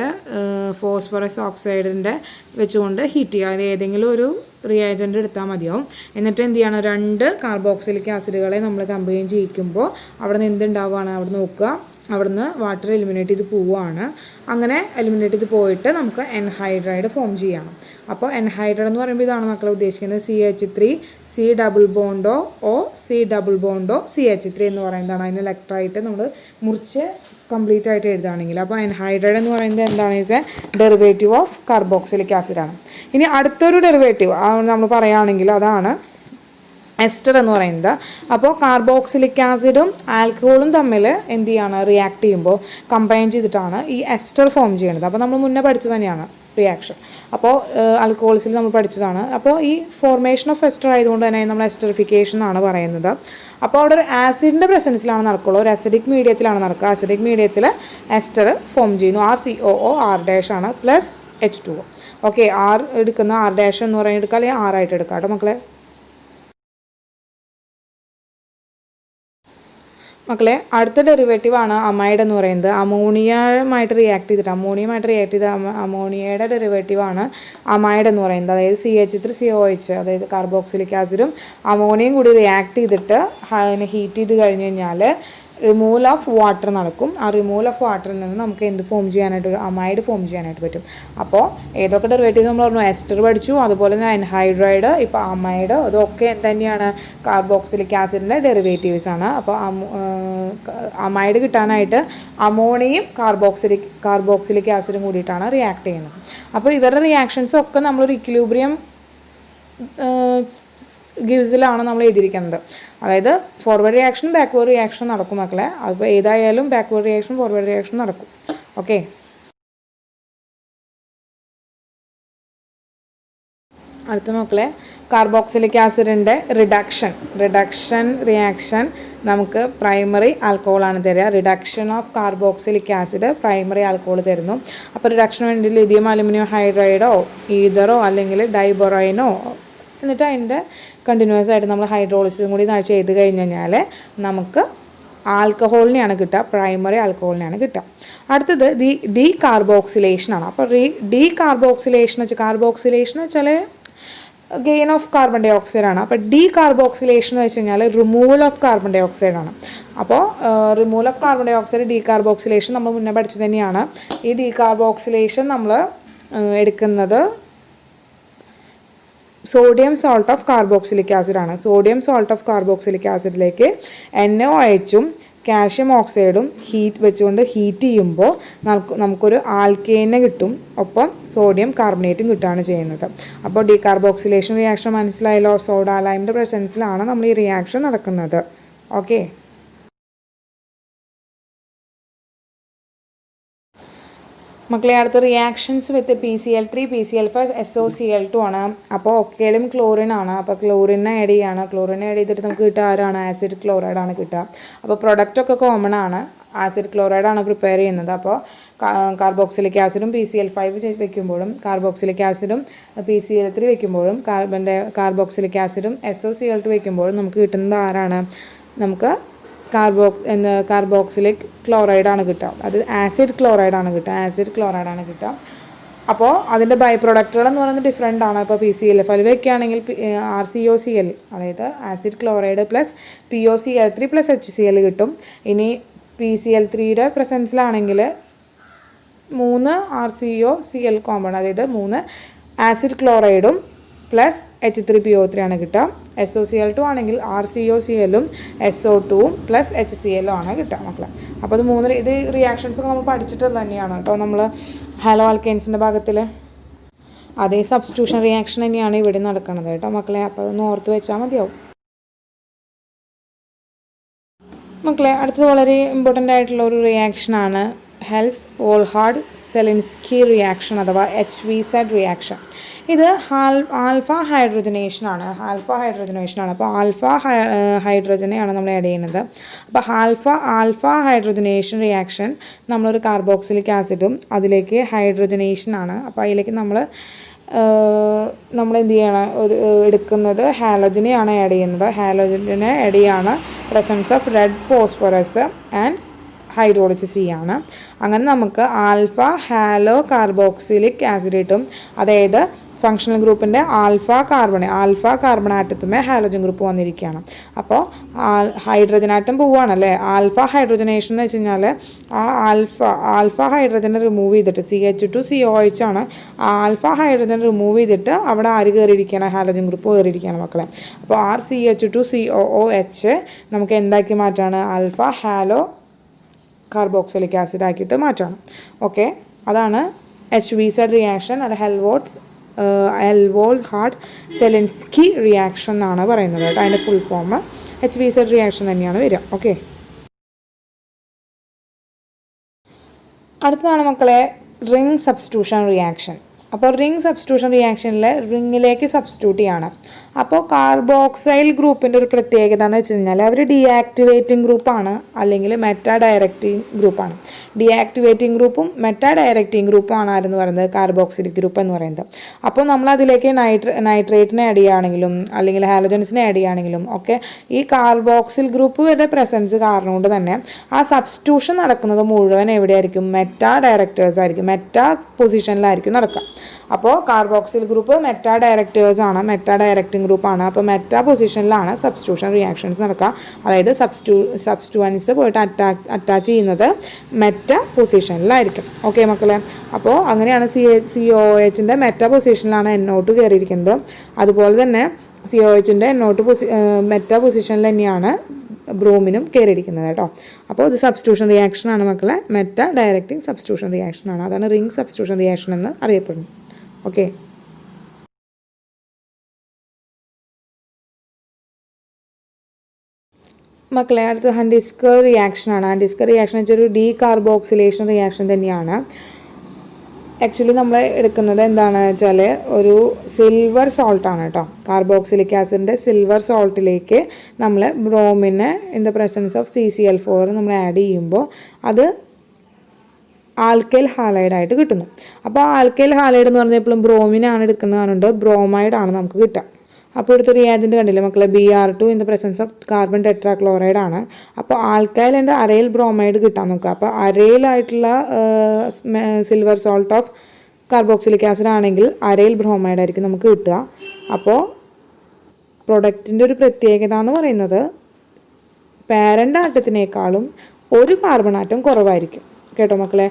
ഫോസ്ഫറസ് ഓക്സൈഡിൻ്റെ വെച്ചുകൊണ്ട് ഹീറ്റ് ചെയ്യുക. അതിൽ ഏതെങ്കിലും ഒരു റിയാജൻ്റ് എടുത്താൽ മതിയാവും. എന്നിട്ട് എന്ത് ചെയ്യണം? 2 കാർബോക്സിലിക് ആസിഡുകളെ നമ്മൾ കമ്പൈൻ ചെയ്യിക്കുമ്പോൾ അവിടെ നിന്ന് എന്തുണ്ടാവുകയാണ്? അവിടെ നോക്കുക, അവിടുന്ന് വാട്ടർ എലിമിനേറ്റ് ചെയ്ത് പോവുകയാണ്. അങ്ങനെ എലിമിനേറ്റ് ചെയ്ത് പോയിട്ട് നമുക്ക് എൻഹൈഡ്രൈഡ് ഫോം ചെയ്യണം. അപ്പോൾ എൻഹൈഡ്രൈഡ് എന്ന് പറയുമ്പോൾ ഇതാണ് മക്കളെ ഉദ്ദേശിക്കുന്നത്. CH3 C ഡബിൾ ബോണ്ടോ O C ഡബിൾ ബോണ്ടോ CH3 എന്ന് പറയുന്നതാണ്. അതിന് ലെറ്ററായിട്ട് നമ്മൾ മുറിച്ച് കംപ്ലീറ്റ് ആയിട്ട് എഴുതുകയാണെങ്കിൽ. അപ്പോൾ എൻഹൈഡ്രൈഡ് എന്ന് പറയുന്നത് എന്താണെന്ന് വെച്ചാൽ ഡെറിവേറ്റീവ് ഓഫ് കാർബോക്സിലിക് ആസിഡാണ്. ഇനി അടുത്തൊരു ഡെറിവേറ്റീവ് നമ്മൾ പറയുകയാണെങ്കിൽ അതാണ് എസ്റ്റർ എന്ന് പറയുന്നത്. അപ്പോൾ കാർബോക്സിലിക് ആസിഡും ആൽക്കഹോളും തമ്മിൽ എന്ത് ചെയ്യാണ്? റിയാക്ട് ചെയ്യുമ്പോൾ കമ്പൈൻ ചെയ്തിട്ടാണ് ഈ എസ്റ്റർ ഫോം ചെയ്യുന്നത്. അപ്പോൾ നമ്മൾ മുന്നേ പഠിച്ചത് തന്നെയാണ് റിയാക്ഷൻ. അപ്പോൾ ആൽക്കഹോൾസിൽ നമ്മൾ പഠിച്ചതാണ്. അപ്പോൾ ഈ ഫോർമേഷൻ ഓഫ് എസ്റ്റർ ആയതുകൊണ്ട് തന്നെ നമ്മൾ എസ്റ്ററിഫിക്കേഷൻ എന്നാണ് പറയുന്നത്. അപ്പോൾ അവിടെ ഒരു ആസിഡിൻ്റെ പ്രസൻസിലാണ് നടക്കുള്ളൂ, ഒരു അസിഡിക് മീഡിയത്തിലാണ് നടക്കുക. അസിഡിക് മീഡിയത്തിൽ എസ്റ്റർ ഫോം ചെയ്യുന്നു. RCOO R- ആണ് പ്ലസ് H2O. ഓക്കെ, R എടുക്കുന്ന R- എന്ന് പറയുന്നത് എടുക്കുക, അല്ലെങ്കിൽ R ആയിട്ട് എടുക്കാം കേട്ടോ മക്കളെ. മക്കളെ, അടുത്ത ഡെറിവേറ്റീവാണ് അമൈഡ് എന്ന് പറയുന്നത്. അമോണിയയുമായിട്ട് റിയാക്ട് ചെയ്തിട്ട് അമോണിയയുടെ ഡെറിവേറ്റീവാണ് അമൈഡ് എന്ന് പറയുന്നത്. അതായത് CH3COH, അതായത് കാർബോക്സിലിക് ആസിഡും അമോണിയയും കൂടി റിയാക്ട് ചെയ്തിട്ട് ഹീറ്റ് ചെയ്ത് കഴിഞ്ഞ് കഴിഞ്ഞാൽ റിമൂവൽ ഓഫ് വാട്ടർ നടക്കും. ആ റിമൂവൽ ഓഫ് വാട്ടറിൽ നിന്ന് നമുക്ക് എന്ത് ഫോം ചെയ്യാനായിട്ട്? ഒരു അമൈഡ് ഫോം ചെയ്യാനായിട്ട് പറ്റും. അപ്പോൾ ഏതൊക്കെ ഡെറിവേറ്റീവ് നമ്മൾ പറഞ്ഞു? എസ്റ്റർ പഠിച്ചു, അതുപോലെ തന്നെ എൻഹൈഡ്രൈഡ്, ഇപ്പോൾ അമൈഡ്, അതൊക്കെ തന്നെയാണ് കാർബോക്സിലിക് ആസിഡിൻ്റെ ഡെറിവേറ്റീവ്സ് ആണ്. അപ്പോൾ അമൈഡ് കിട്ടാനായിട്ട് അമോണിയയും കാർബോക്സിലിക് ആസിഡും കൂടിയിട്ടാണ് റിയാക്ട് ചെയ്യുന്നത്. അപ്പോൾ ഇവരുടെ റിയാക്ഷൻസ് ഒക്കെ നമ്മളൊരു ഇക്വിലിബ്രിയം ഗിവ്സിലാണ് നമ്മൾ എഴുതിയിരിക്കുന്നത്. അതായത് ഫോർവേഡ് റിയാക്ഷൻ ബാക്ക്വേർഡ് റിയാക്ഷൻ നടക്കും മക്കളെ. അപ്പോൾ ഏതായാലും ബാക്ക്വേർഡ് റിയാക്ഷൻ ഫോർവേഡ് റിയാക്ഷൻ നടക്കും. ഓക്കെ, അടുത്ത മക്കളെ കാർബോക്സിലിക് ആസിഡിൻ്റെ റിഡക്ഷൻ റിയാക്ഷൻ നമുക്ക് പ്രൈമറി ആൽക്കഹോളാണ് തരിക. Reduction of carboxylic acid primary alcohol തരുന്നു. അപ്പോൾ റിഡക്ഷന് വേണ്ടി ലിഥിയം അലുമിനിയം ഹൈഡ്രൈഡോ ഈതറോ അല്ലെങ്കിൽ ഡൈബൊറൈനോ, എന്നിട്ട് അതിൻ്റെ കണ്ടിന്യൂസ് ആയിട്ട് നമ്മൾ ഹൈഡ്രോളിസിസും കൂടി ചെയ്ത് കഴിഞ്ഞ് കഴിഞ്ഞാൽ നമുക്ക് ആൽക്കഹോളിനെയാണ് കിട്ടുക, പ്രൈമറി ആൽക്കഹോളിനെയാണ് കിട്ടുക. അടുത്തത് ഡീകാർബോക്സിലേഷനാണ്. അപ്പോൾ ഡീകാർബോക്സിലേഷൻ വെച്ചാൽ gain of carbon dioxide ആണ്. അപ്പോൾ ഡീകാർബോക്സിലേഷൻ എന്ന് വെച്ച് കഴിഞ്ഞാൽ removal of carbon dioxide ആണ്. അപ്പോൾ removal of carbon dioxide decarboxylation നമ്മൾ മുന്നേ പഠിച്ചത് തന്നെയാണ്. ഈ ഡീകാർബോക്സിലേഷൻ നമ്മൾ എടുക്കുന്നത് സോഡിയം സോൾട്ട് ഓഫ് കാർബോക്സിലിക് ആസിഡാണ്. സോഡിയം സോൾട്ട് ഓഫ് കാർബോക്സിലിക് ആസിഡിലേക്ക് NaOHും കാൽഷ്യം ഓക്സൈഡും വെച്ചുകൊണ്ട് ഹീറ്റ് ചെയ്യുമ്പോൾ നമുക്കൊരു ആൽക്കെയിനെ കിട്ടും, ഒപ്പം സോഡിയം കാർബണേറ്റും കിട്ടുകയാണ് ചെയ്യുന്നത്. അപ്പോൾ ഡീകാർബോക്സിലേഷൻ റിയാക്ഷൻ മനസ്സിലായല്ലോ. സോഡ ലൈമിൻ്റെ പ്രസൻസിലാണ് നമ്മൾ ഈ റിയാക്ഷൻ നടക്കുന്നത്. ഓക്കെ. മക്കളെ അടുത്ത റിയാക്ഷൻസ് വിത്ത് PCl3 PCl5 SOCl2 ആണ്. അപ്പോൾ ഒക്കേലും ക്ലോറിൻ ആണ്. അപ്പോൾ ക്ലോറിനെ ആഡ് ചെയ്യാണ്. ക്ലോറിനെ ആഡ് ചെയ്തിട്ട് നമുക്ക് കിട്ടുക ആരാണ്? ആസിഡ് ക്ലോറൈഡ് ആണ് കിട്ടുക. അപ്പോൾ പ്രൊഡക്റ്റൊക്കെ കോമൺ ആണ്. ആസിഡ് ക്ലോറൈഡ് ആണ് പ്രിപ്പയർ ചെയ്യുന്നത്. അപ്പോൾ കാർബോക്സിലിക് ആസിഡും PCl5 വെക്കുമ്പോഴും കാർബോക്സിലിക് ആസിഡും PCl3 വെക്കുമ്പോഴും കാർബോക്സിലിക് ആസിഡും SOCl2 വെക്കുമ്പോഴും നമുക്ക് കിട്ടുന്നത് ആരാണ്? നമുക്ക് കാർബോക്സിലിക് ക്ലോറൈഡ് ആണ് കിട്ടുക. അത് ആസിഡ് ക്ലോറൈഡ് ആണ് കിട്ടുക. അപ്പോൾ അതിൻ്റെ ബൈ പ്രൊഡക്റ്റുകൾ എന്ന് പറയുന്നത് ഡിഫറെൻ്റ് ആണ്. ഇപ്പോൾ PCl5 ഒക്കെ ആണെങ്കിൽ RCOCl, അതായത് acid chloride plus POCl3 plus HCl കിട്ടും. ഇനി PCl3യുടെ പ്രസൻസിലാണെങ്കിൽ 3 RCOCl കോമ്പൗണ്ട്, അതായത് 3 ആസിഡ് ക്ലോറൈഡും പ്ലസ് H3PO3 ആണ് കിട്ടുക. SOCl2 ആണെങ്കിൽ RCOClഉം SO2ഉം പ്ലസ് HClഉം ആണ് കിട്ടുക മക്കളെ. അപ്പോൾ ഇത് റിയാക്ഷൻസ് ഒക്കെ നമ്മൾ പഠിച്ചിട്ടുള്ളത് തന്നെയാണ് കേട്ടോ നമ്മൾ ഹാലോ ആൽക്കെയിൻസിൻ്റെ ഭാഗത്തിൽ. അതേ സബ്സ്റ്റിറ്റ്യൂഷൻ റിയാക്ഷൻ തന്നെയാണ് ഇവിടെ നടക്കുന്നത് കേട്ടോ മക്കളെ. അപ്പോൾ അതൊന്ന് ഓർത്ത് വെച്ചാൽ മതിയാവും മക്കളെ. അടുത്തത് വളരെ ഇമ്പോർട്ടൻ്റ് ആയിട്ടുള്ള ഒരു റിയാക്ഷനാണ് ഹെൽസ്-വോൾഹാഡ്-സെലിൻസ്കി റിയാക്ഷൻ അഥവാ HVZ റിയാക്ഷൻ. ഇത് ആൽഫ ഹൈഡ്രജനേഷൻ ആണ്. അപ്പോൾ ആൽഫ ഹൈഡ്രജനെയാണ് നമ്മൾ ആഡ് ചെയ്യുന്നത്. അപ്പോൾ ആൽഫ ഹൈഡ്രജനേഷൻ റിയാക്ഷൻ നമ്മളൊരു കാർബോക്സിലിക് ആസിഡും അതിലേക്ക് ഹൈഡ്രജനേഷനാണ്. അപ്പോൾ അതിലേക്ക് നമ്മൾ എന്ത് ചെയ്യണം? എടുക്കുന്നത് ഹാലോജനെയാണ് ആഡ് ചെയ്യുന്നത്. ഹാലോജനെ ആഡ് ചെയ്യാണ്. Presence of red phosphorus and hydrolysis ചെയ്യാണ്. അങ്ങനെ നമുക്ക് ആൽഫ ഹാലോ കാർബോക്സിലിക് ആസിഡ് കിട്ടും. അതായത് ഫങ്ഷണൽ ഗ്രൂപ്പിൻ്റെ ആൽഫ കാർബൺ ആറ്റത്തുമേ ഹാലോജൻ ഗ്രൂപ്പ് വന്നിരിക്കുകയാണ്. അപ്പോൾ ഹൈഡ്രജൻ ആറ്റം പോവുകയാണല്ലേ. ആൽഫ ഹൈഡ്രജനേഷൻ എന്ന് വെച്ച് കഴിഞ്ഞാൽ ആ ആൽഫ ഹൈഡ്രജനെ റിമൂവ് ചെയ്തിട്ട് CH2COH ആണ്. ആൽഫ ഹൈഡ്രജൻ റിമൂവ് ചെയ്തിട്ട് അവിടെ ആര് കയറിയിരിക്കുകയാണ്? ഹാലോജൻ ഗ്രൂപ്പ് കയറിയിരിക്കുകയാണ് മക്കളെ. അപ്പോൾ RCH2COOH നമുക്ക് എന്താക്കി മാറ്റാണ്? ആൽഫ ഹാലോ കാർബോക്സിലിക് ആസിഡ് ആക്കിയിട്ട് മാറ്റണം. ഓക്കെ, അതാണ് HVZ റിയാക്ഷൻ. അത് ഹെൽവോൾഹാഡ്-സെലിൻസ്കി റിയാക്ഷൻ എന്നാണ് പറയുന്നത് കേട്ടോ. അതിൻ്റെ ഫുൾ ഫോം HVZ റിയാക്ഷൻ തന്നെയാണ് വരിക. ഓക്കെ, അടുത്തതാണ് മക്കളെ റിംഗ് സബ്സ്റ്റിറ്റ്യൂഷൻ റിയാക്ഷൻ. അപ്പോൾ റിംഗ് സബ്സ്റ്റിറ്റ്യൂഷൻ റിയാക്ഷനിൽ റിങ്ങിലേക്ക് സബ്സ്റ്റിറ്റ്യൂട്ട് ചെയ്യണം. അപ്പോൾ കാർബോക്സൈൽ ഗ്രൂപ്പിൻ്റെ ഒരു പ്രത്യേകത എന്ന് വെച്ച് കഴിഞ്ഞാൽ അവർ ഡീആക്ടിവേറ്റിംഗ് ഗ്രൂപ്പാണ്, അല്ലെങ്കിൽ മെറ്റാ ഡയറക്റ്റിംഗ് ഗ്രൂപ്പാണ്. ഡീആക്ടിവേറ്റിംഗ് ഗ്രൂപ്പും മെറ്റാ ഡയറക്റ്റിംഗ് ഗ്രൂപ്പും ആണ് ആരെന്ന് പറയുന്നത്? കാർബോക്സിലിക് ഗ്രൂപ്പ് എന്ന് പറയുന്നത്. അപ്പോൾ നമ്മൾ അതിലേക്ക് നൈട്രേറ്റിനെ ആഡ് ചെയ്യുകയാണെങ്കിലും അല്ലെങ്കിൽ ഹാലോജൻസിനെ ആഡ് ചെയ്യുകയാണെങ്കിലും ഒക്കെ ഈ കാർബോക്സിൽ ഗ്രൂപ്പിൻ്റെ പ്രസൻസ് കാരണം കൊണ്ട് തന്നെ ആ സബ്സ്റ്റിറ്റ്യൂഷൻ നടക്കുന്നത് മുഴുവൻ എവിടെയായിരിക്കും? മെറ്റാ ഡയറക്റ്റേഴ്സ് ആയിരിക്കും, മെറ്റാ പൊസിഷനിലായിരിക്കും നടക്കുക. അപ്പോൾ കാർബോക്സിൽ ഗ്രൂപ്പ് മെറ്റാ ഡയറക്റ്റിംഗ് ഗ്രൂപ്പാണ്. അപ്പോൾ മെറ്റാ പൊസിഷനിലാണ് സബ്സ്റ്റിറ്റ്യൂഷൻ റിയാക്ഷൻസ് നടക്കുക. അതായത് സബ്സ്റ്റിറ്റ്യൂവൻസ് പോയിട്ട് അറ്റാച്ച് ചെയ്യുന്നത് മെറ്റാ പൊസിഷനിലായിരിക്കും. ഓക്കെ മക്കളെ, അപ്പോൾ അങ്ങനെയാണ് COOHൻ്റെ മെറ്റാ പൊസിഷനിലാണ് NO2 കയറിയിരിക്കുന്നത്. അതുപോലെ തന്നെ COOHൻ്റെ മെറ്റാ പൊസിഷനിൽ തന്നെയാണ് ബ്രോമിനും കയറിയിരിക്കുന്നത് കേട്ടോ. അപ്പോൾ ഇത് സബ്സ്റ്റിറ്റ്യൂഷൻ റിയാക്ഷനാണ് മക്കളെ. മെറ്റാ ഡയറക്റ്റിംഗ് സബ്സ്റ്റിറ്റ്യൂഷൻ റിയാക്ഷനാണ്. അതാണ് റിംഗ് സബ്സ്റ്റിറ്റ്യൂഷൻ റിയാക്ഷൻ എന്ന് അറിയപ്പെടുന്നു. ഓക്കെ, മക്കളെ അടുത്ത ഹൻഡിസ്കർ റിയാക്ഷനാണ്. ഹൻഡിസ്കർ റിയാക്ഷൻ വെച്ചൊരു ഡീകാർബോക്സിലേഷൻ റിയാക്ഷൻ തന്നെയാണ്. ആക്ച്വലി നമ്മൾ എടുക്കുന്നത് എന്താണെന്ന് വെച്ചാൽ ഒരു സിൽവർ സോൾട്ടാണ് കേട്ടോ. കാർബോക്സിലിക് ആസിഡിൻ്റെ സിൽവർ സോൾട്ടിലേക്ക് നമ്മൾ ബ്രോമിനെ in the presence of CCl4 നമ്മൾ ആഡ് ചെയ്യുമ്പോൾ അത് ആൽക്കൈൽ ഹാലൈഡായിട്ട് കിട്ടുന്നു. അപ്പോൾ ആൽക്കൈൽ ഹാലൈഡ് എന്ന് പറഞ്ഞാൽ എപ്പോഴും ബ്രോമിനാണ് എടുക്കുന്നതുകൊണ്ട് ബ്രോമൈഡാണ് നമുക്ക് കിട്ടുക. അപ്പോൾ ഇവിടുത്തെ റിയാജൻ്റ് കണ്ടില്ലേ മക്കളെ? Br2 in the presence of carbon tetrachloride ആണ്. അപ്പോൾ ആൽക്കൈലിൻ്റെ അരയിൽ ബ്രോമൈഡ് കിട്ടാൻ നോക്കുക. അപ്പോൾ അരയിലായിട്ടുള്ള silver salt of carboxylic acid ആണെങ്കിൽ അരയിൽ ബ്രോമൈഡ് ആയിരിക്കും നമുക്ക് കിട്ടുക. അപ്പോൾ പ്രൊഡക്റ്റിൻ്റെ ഒരു പ്രത്യേകത എന്ന് പറയുന്നത് പാരൻ്റ് ആറ്റത്തിനേക്കാളും ഒരു കാർബൺ ആറ്റം കുറവായിരിക്കും കേട്ടോ മക്കളെ.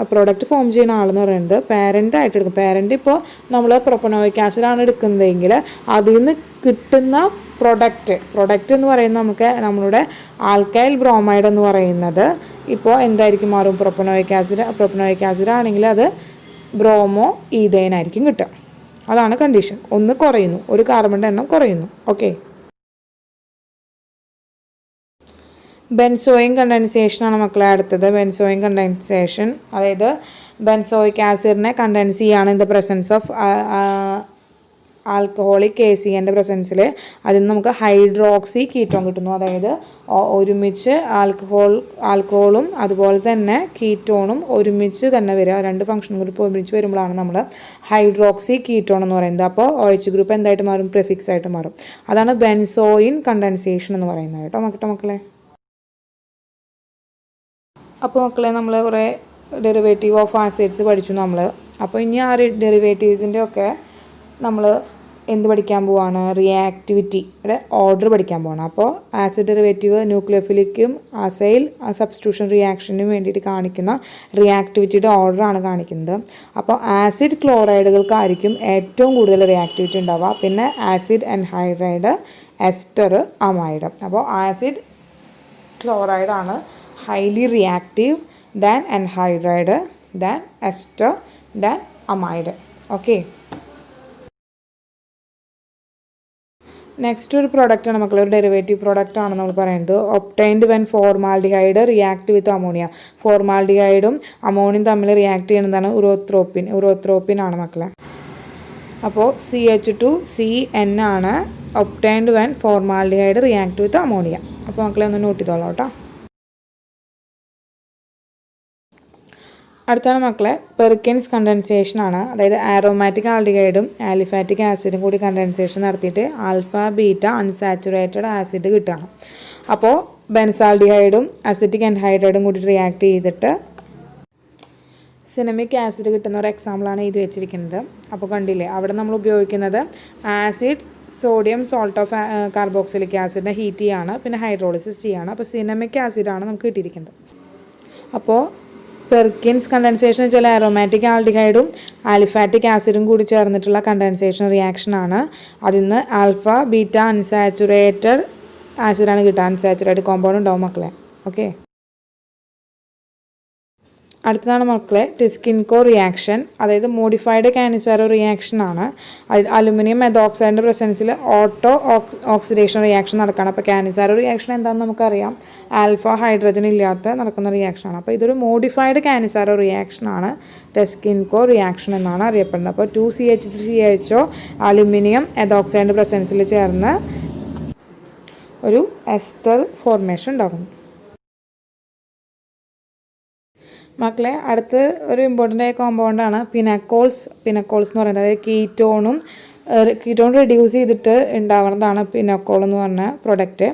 പ്രോഡക്റ്റ് ഫോം ചെയ്യുന്ന ആളെന്ന് പറയുന്നത് പാരൻ്റ് ആയിട്ട് എടുക്കും. പാരൻ്റ് ഇപ്പോൾ നമ്മൾ പ്രൊപ്പനോയിക് ആസിഡാണ് എടുക്കുന്നതെങ്കിൽ അതിൽ നിന്ന് കിട്ടുന്ന പ്രൊഡക്റ്റ് എന്ന് പറയുന്നത് നമ്മളുടെ ആൽക്കൈൽ ബ്രോമൈഡ് എന്ന് പറയുന്നത് ഇപ്പോൾ എന്തായിരിക്കും മാറും? പ്രൊപ്പനോയിക് ആസിഡ് ആണെങ്കിൽ അത് ബ്രോമോ ഈഥൈനായിരിക്കും കിട്ടുക. അതാണ് കണ്ടീഷൻ. ഒന്ന് കുറയുന്നു, ഒരു കാർബണിൻ്റെ എണ്ണം കുറയുന്നു. ഓക്കെ, ബെൻസോയിൻ കണ്ടൻസേഷനാണ് മക്കളെ അടുത്തത്. ബെൻസോയിൻ കണ്ടൻസേഷൻ അതായത് ബെൻസോയിക് ആസിഡിനെ കണ്ടൻസ് ചെയ്യാണ് in the presence of alcoholic KCNൻ്റെ പ്രസൻസിൽ. അതിൽ നിന്ന് നമുക്ക് ഹൈഡ്രോക്സി കീറ്റോൺ കിട്ടുന്നു. അതായത് ഒരുമിച്ച് ആൽക്കഹോളും അതുപോലെ തന്നെ കീറ്റോണും ഒരുമിച്ച് തന്നെ വരിക. രണ്ട് ഫംഗ്ഷൻ ഗ്രൂപ്പ് ഒരുമിച്ച് വരുമ്പോഴാണ് നമ്മൾ ഹൈഡ്രോക്സി കീറ്റോൺ എന്ന് പറയുന്നത്. അപ്പോൾ OH ഗ്രൂപ്പ് എന്തായിട്ട് മാറും? പ്രിഫിക്സ് ആയിട്ട് മാറും. അതാണ് ബെൻസോയിൻ കണ്ടൻസേഷൻ എന്ന് പറയുന്നത് കേട്ടോ മക്കളെ. അപ്പോൾ മക്കളെ നമ്മൾ കുറേ ഡെറിവേറ്റീവ് ഓഫ് ആസിഡ്സ് പഠിച്ചു നമ്മൾ. അപ്പോൾ ഇനി ആ ഡെറിവേറ്റീവ്സിൻ്റെ ഒക്കെ നമ്മൾ എന്ത് പഠിക്കാൻ പോവാണ്? റിയാക്ടിവിറ്റിയുടെ ഓർഡർ പഠിക്കാൻ പോവാണ്. അപ്പോൾ ആസിഡ് ഡെറിവേറ്റീവ് ന്യൂക്ലിയോഫിലിക്കും അസൈൽ സബ്സ്റ്റിറ്റ്യൂഷൻ റിയാക്ഷനും വേണ്ടിയിട്ട് കാണിക്കുന്ന റിയാക്ടിവിറ്റിയുടെ ഓർഡറാണ് കാണിക്കുന്നത്. അപ്പോൾ ആസിഡ് ക്ലോറൈഡുകൾക്കായിരിക്കും ഏറ്റവും കൂടുതൽ റിയാക്ടിവിറ്റി ഉണ്ടാവുക. പിന്നെ ആസിഡ് എൻഹൈഡ്രൈഡ്, എസ്റ്റർ, അമൈഡ്. അപ്പോൾ ആസിഡ് ക്ലോറൈഡാണ് highly reactive than anhydride, than ester, than amide. Okay. Next ഒരു പ്രോഡക്റ്റാണ് മക്കളെ, ഒരു ഡെറിവേറ്റീവ് പ്രോഡക്റ്റ് ആണ് നമ്മൾ പറയുന്നത്. Obtained when formaldehyde react with ammonia. ഫോർമാൽഡിഹൈഡും അമോണിയും തമ്മിൽ റിയാക്ട് ചെയ്യുന്നതാണ് ഉറോത്രോപ്പിൻ ആണ് മക്കളെ. അപ്പോൾ CH2CN ആണ് obtained when formaldehyde react with ammonia. അപ്പോൾ മക്കളെ ഒന്ന് നോട്ട് ചെയ്തോളാം കേട്ടോ. അടുത്താണ് മക്കളെ പെർക്കിൻസ് കണ്ടൻസേഷൻ ആണ്. അതായത് ആരോമാറ്റിക് ആൽഡിഹൈഡും ആലിഫാറ്റിക് ആസിഡും കൂടി കണ്ടൻസേഷൻ നടത്തിയിട്ട് ആൽഫ ബീറ്റ അൺസാച്ചുറേറ്റഡ് ആസിഡ് കിട്ടണം. അപ്പോൾ ബെൻസാൽഡിഹൈഡും അസിറ്റിക് എൻഹൈഡ്രൈഡും കൂടി റിയാക്ട് ചെയ്തിട്ട് സിനമിക് ആസിഡ് കിട്ടുന്ന ഒരു എക്സാമ്പിളാണ് ഇത് വെച്ചിരിക്കുന്നത്. അപ്പോൾ കണ്ടില്ലേ, അവിടെ നമ്മൾ ഉപയോഗിക്കുന്നത് acid sodium salt of carboxylic ആസിഡിനെ ഹീറ്റ് ചെയ്യാണ്, പിന്നെ ഹൈഡ്രോളിസിസ് ചെയ്യാണ്. അപ്പോൾ സിനമിക് ആസിഡാണ് നമുക്ക് കിട്ടിയിരിക്കുന്നത്. അപ്പോൾ പെർക്കിൻസ് കണ്ടൻസേഷൻ വെച്ചാൽ ആരോമാറ്റിക് ആൽഡിഹൈഡും ആലിഫാറ്റിക് ആസിഡും കൂടി ചേർന്നിട്ടുള്ള കണ്ടൻസേഷൻ റിയാക്ഷനാണ്. അതിൽ നിന്ന് ആൽഫ ബീറ്റ അൺസാച്ചുറേറ്റഡ് ആസിഡാണ് കിട്ടുക. അൺസാച്ചുറേറ്റഡ് കോമ്പൗണ്ട് ഉണ്ടാവും മക്കളെ. ഓക്കെ. അടുത്തതാണ് മക്കളെ ടിസ്കിൻകോ റിയാക്ഷൻ. അതായത് മോഡിഫൈഡ് കാനിസാരോ റിയാക്ഷൻ ആണ്. അലുമിനിയം മെതോക്സൈഡിൻ്റെ പ്രസൻസിൽ ഓട്ടോ ഓക്സിഡേഷൻ റിയാക്ഷൻ നടക്കുകയാണ്. അപ്പോൾ കാനിസാരോ റിയാക്ഷൻ എന്താണെന്ന് നമുക്കറിയാം, ആൽഫ ഹൈഡ്രജൻ ഇല്ലാത്ത നടക്കുന്ന റിയാക്ഷനാണ്. അപ്പോൾ ഇതൊരു മോഡിഫൈഡ് കാനിസാരോ റിയാക്ഷൻ ആണ്, ടിസ്കിൻകോ റിയാക്ഷൻ എന്നാണ് അറിയപ്പെടുന്നത്. അപ്പോൾ 2CH3CHO അലുമിനിയം മെതോക്സൈഡിൻ്റെ പ്രസൻസിൽ ചേർന്ന് ഒരു എസ്റ്റർ ഫോർമേഷൻ ഉണ്ടാകുന്നു. മക്കളെ അടുത്ത് ഒരു ഇമ്പോർട്ടൻ്റ് ആയ കോമ്പൗണ്ടാണ് പിനക്കോൾസ് എന്ന് പറയുന്നത്. അതായത് കീറ്റോൺ റെഡ്യൂസ് ചെയ്തിട്ട് ഉണ്ടാവുന്നതാണ് പിനക്കോൾ എന്ന് പറഞ്ഞ പ്രൊഡക്റ്റ്.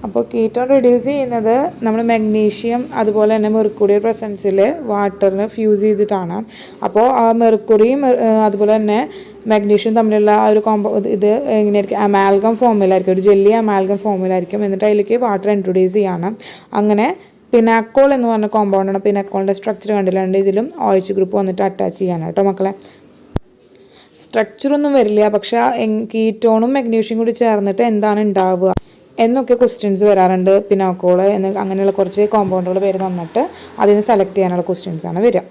അപ്പോൾ കീറ്റോൺ റെഡ്യൂസ് ചെയ്യുന്നത് നമ്മൾ മാഗ്നീഷ്യം അതുപോലെ തന്നെ മെർക്കുറി പ്രസൻസിൽ വാട്ടറിന് ഫ്യൂസ് ചെയ്തിട്ടാണ്. അപ്പോൾ ആ മെർക്കുറിയും അതുപോലെ തന്നെ മാഗ്നീഷ്യം തമ്മിലുള്ള ആ ഒരു ഇത് എങ്ങനെയായിരിക്കും? അമാൽഗം ഫോമിലായിരിക്കും, ഒരു ജെല്ലി അമാൽഗം ഫോമിലായിരിക്കും. എന്നിട്ട് അതിലേക്ക് വാട്ടർ ഇൻട്രൊഡ്യൂസ് ചെയ്യാണ്. അങ്ങനെ പിനാക്കോൾ എന്ന് പറഞ്ഞ കോമ്പൗണ്ടാണ്. പിനാക്കോളിൻ്റെ സ്ട്രക്ചർ കണ്ടില്ലാണ്ട് ഇതിലും OH ഗ്രൂപ്പ് വന്നിട്ട് അറ്റാച്ച് ചെയ്യാനാണ് കേട്ടോ മക്കളെ. സ്ട്രക്ചറൊന്നും വരില്ല, പക്ഷേ കീറ്റോണും മാഗ്നീഷ്യം കൂടി ചേർന്നിട്ട് എന്താണ് ഉണ്ടാവുക എന്നൊക്കെ ക്വസ്റ്റ്യൻസ് വരാറുണ്ട്. പിനാക്കോൾ അങ്ങനെയുള്ള കുറച്ച് കോമ്പൗണ്ടുകൾ പേര് തന്നിട്ട് അതിന് സെലക്ട് ചെയ്യാനുള്ള ക്വസ്റ്റ്യൻസാണ് വരിക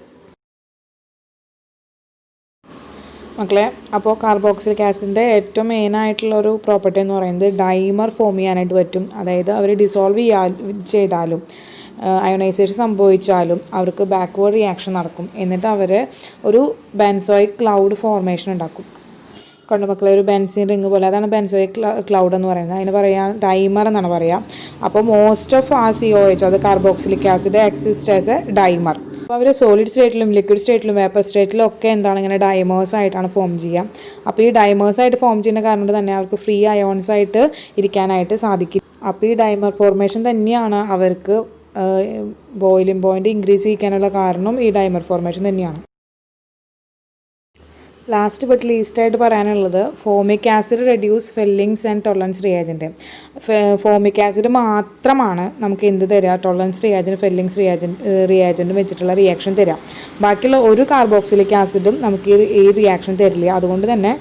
മക്കളെ. അപ്പോൾ കാർബോക്സിലിക് ആസിഡിൻ്റെ ഏറ്റവും മെയിനായിട്ടുള്ള ഒരു പ്രോപ്പർട്ടി എന്ന് പറയുന്നത് ഡൈമർ ഫോം ചെയ്യാനായിട്ട് പറ്റും. അതായത് അവർ ഡിസോൾവ് ചെയ്താലും അയോണൈസേഷൻ സംഭവിച്ചാലും അവർക്ക് ബാക്ക്വേർഡ് റിയാക്ഷൻ നടക്കും. എന്നിട്ട് അവർ ഒരു ബെൻസോയിക് ക്ലൗഡ് ഫോർമേഷൻ ഉണ്ടാക്കും. കണ്ടു മക്കളെ, ഒരു ബെൻസിൻ റിങ് പോലെ. അതാണ് ബെൻസോയിക് ക്ലൗഡ് എന്ന് പറയുന്നത്. അതിന് പറയാം ഡൈമർ എന്നാണ് പറയുക. അപ്പോൾ മോസ്റ്റ് ഓഫ് ആ COH അത് carboxylic acid exist as A dimer. അപ്പോൾ അവർ സോളിഡ് സ്റ്റേറ്റിലും ലിക്വിഡ് സ്റ്റേറ്റിലും വേപ്പർ സ്റ്റേറ്റിലും ഒക്കെ എന്താണ് ഇങ്ങനെ ഡൈമേഴ്സ് ആയിട്ടാണ് ഫോം ചെയ്യുക. അപ്പോൾ ഈ ഡൈമേഴ്സ് ആയിട്ട് ഫോം ചെയ്യുന്ന കാരണം കൊണ്ട് തന്നെ അവർക്ക് ഫ്രീ അയോൺസ് ആയിട്ട് ഇരിക്കാനായിട്ട് സാധിക്കും. അപ്പോൾ ഈ ഡൈമർ ഫോർമേഷൻ തന്നെയാണ് അവർക്ക് ബോയിലിംഗ് പോയിന്റ് ഇൻക്രീസ് ചെയ്യിക്കാനുള്ള കാരണം. ഈ ഡൈമർ ഫോർമേഷൻ തന്നെയാണ്. ലാസ്റ്റ് ബട്ട് ലീസ്റ്റ് ആയിട്ട് പറയാനുള്ളത് formic acid reduce Fehling's and Tollens റിയാജൻറ്റ്. ഫോമിക് ആസിഡ് മാത്രമാണ് നമുക്ക് എന്ത് തരിക? ടോളറൻസ് റിയാജൻറ്റ്, ഫെല്ലിങ്സ് റിയാജൻറ്റും വെച്ചിട്ടുള്ള റിയാക്ഷൻ തരാം. ബാക്കിയുള്ള ഒരു കാർബോക്സിലിക് ആസിഡും നമുക്ക് ഈ റിയാക്ഷൻ തരില്ല. അതുകൊണ്ട് തന്നെ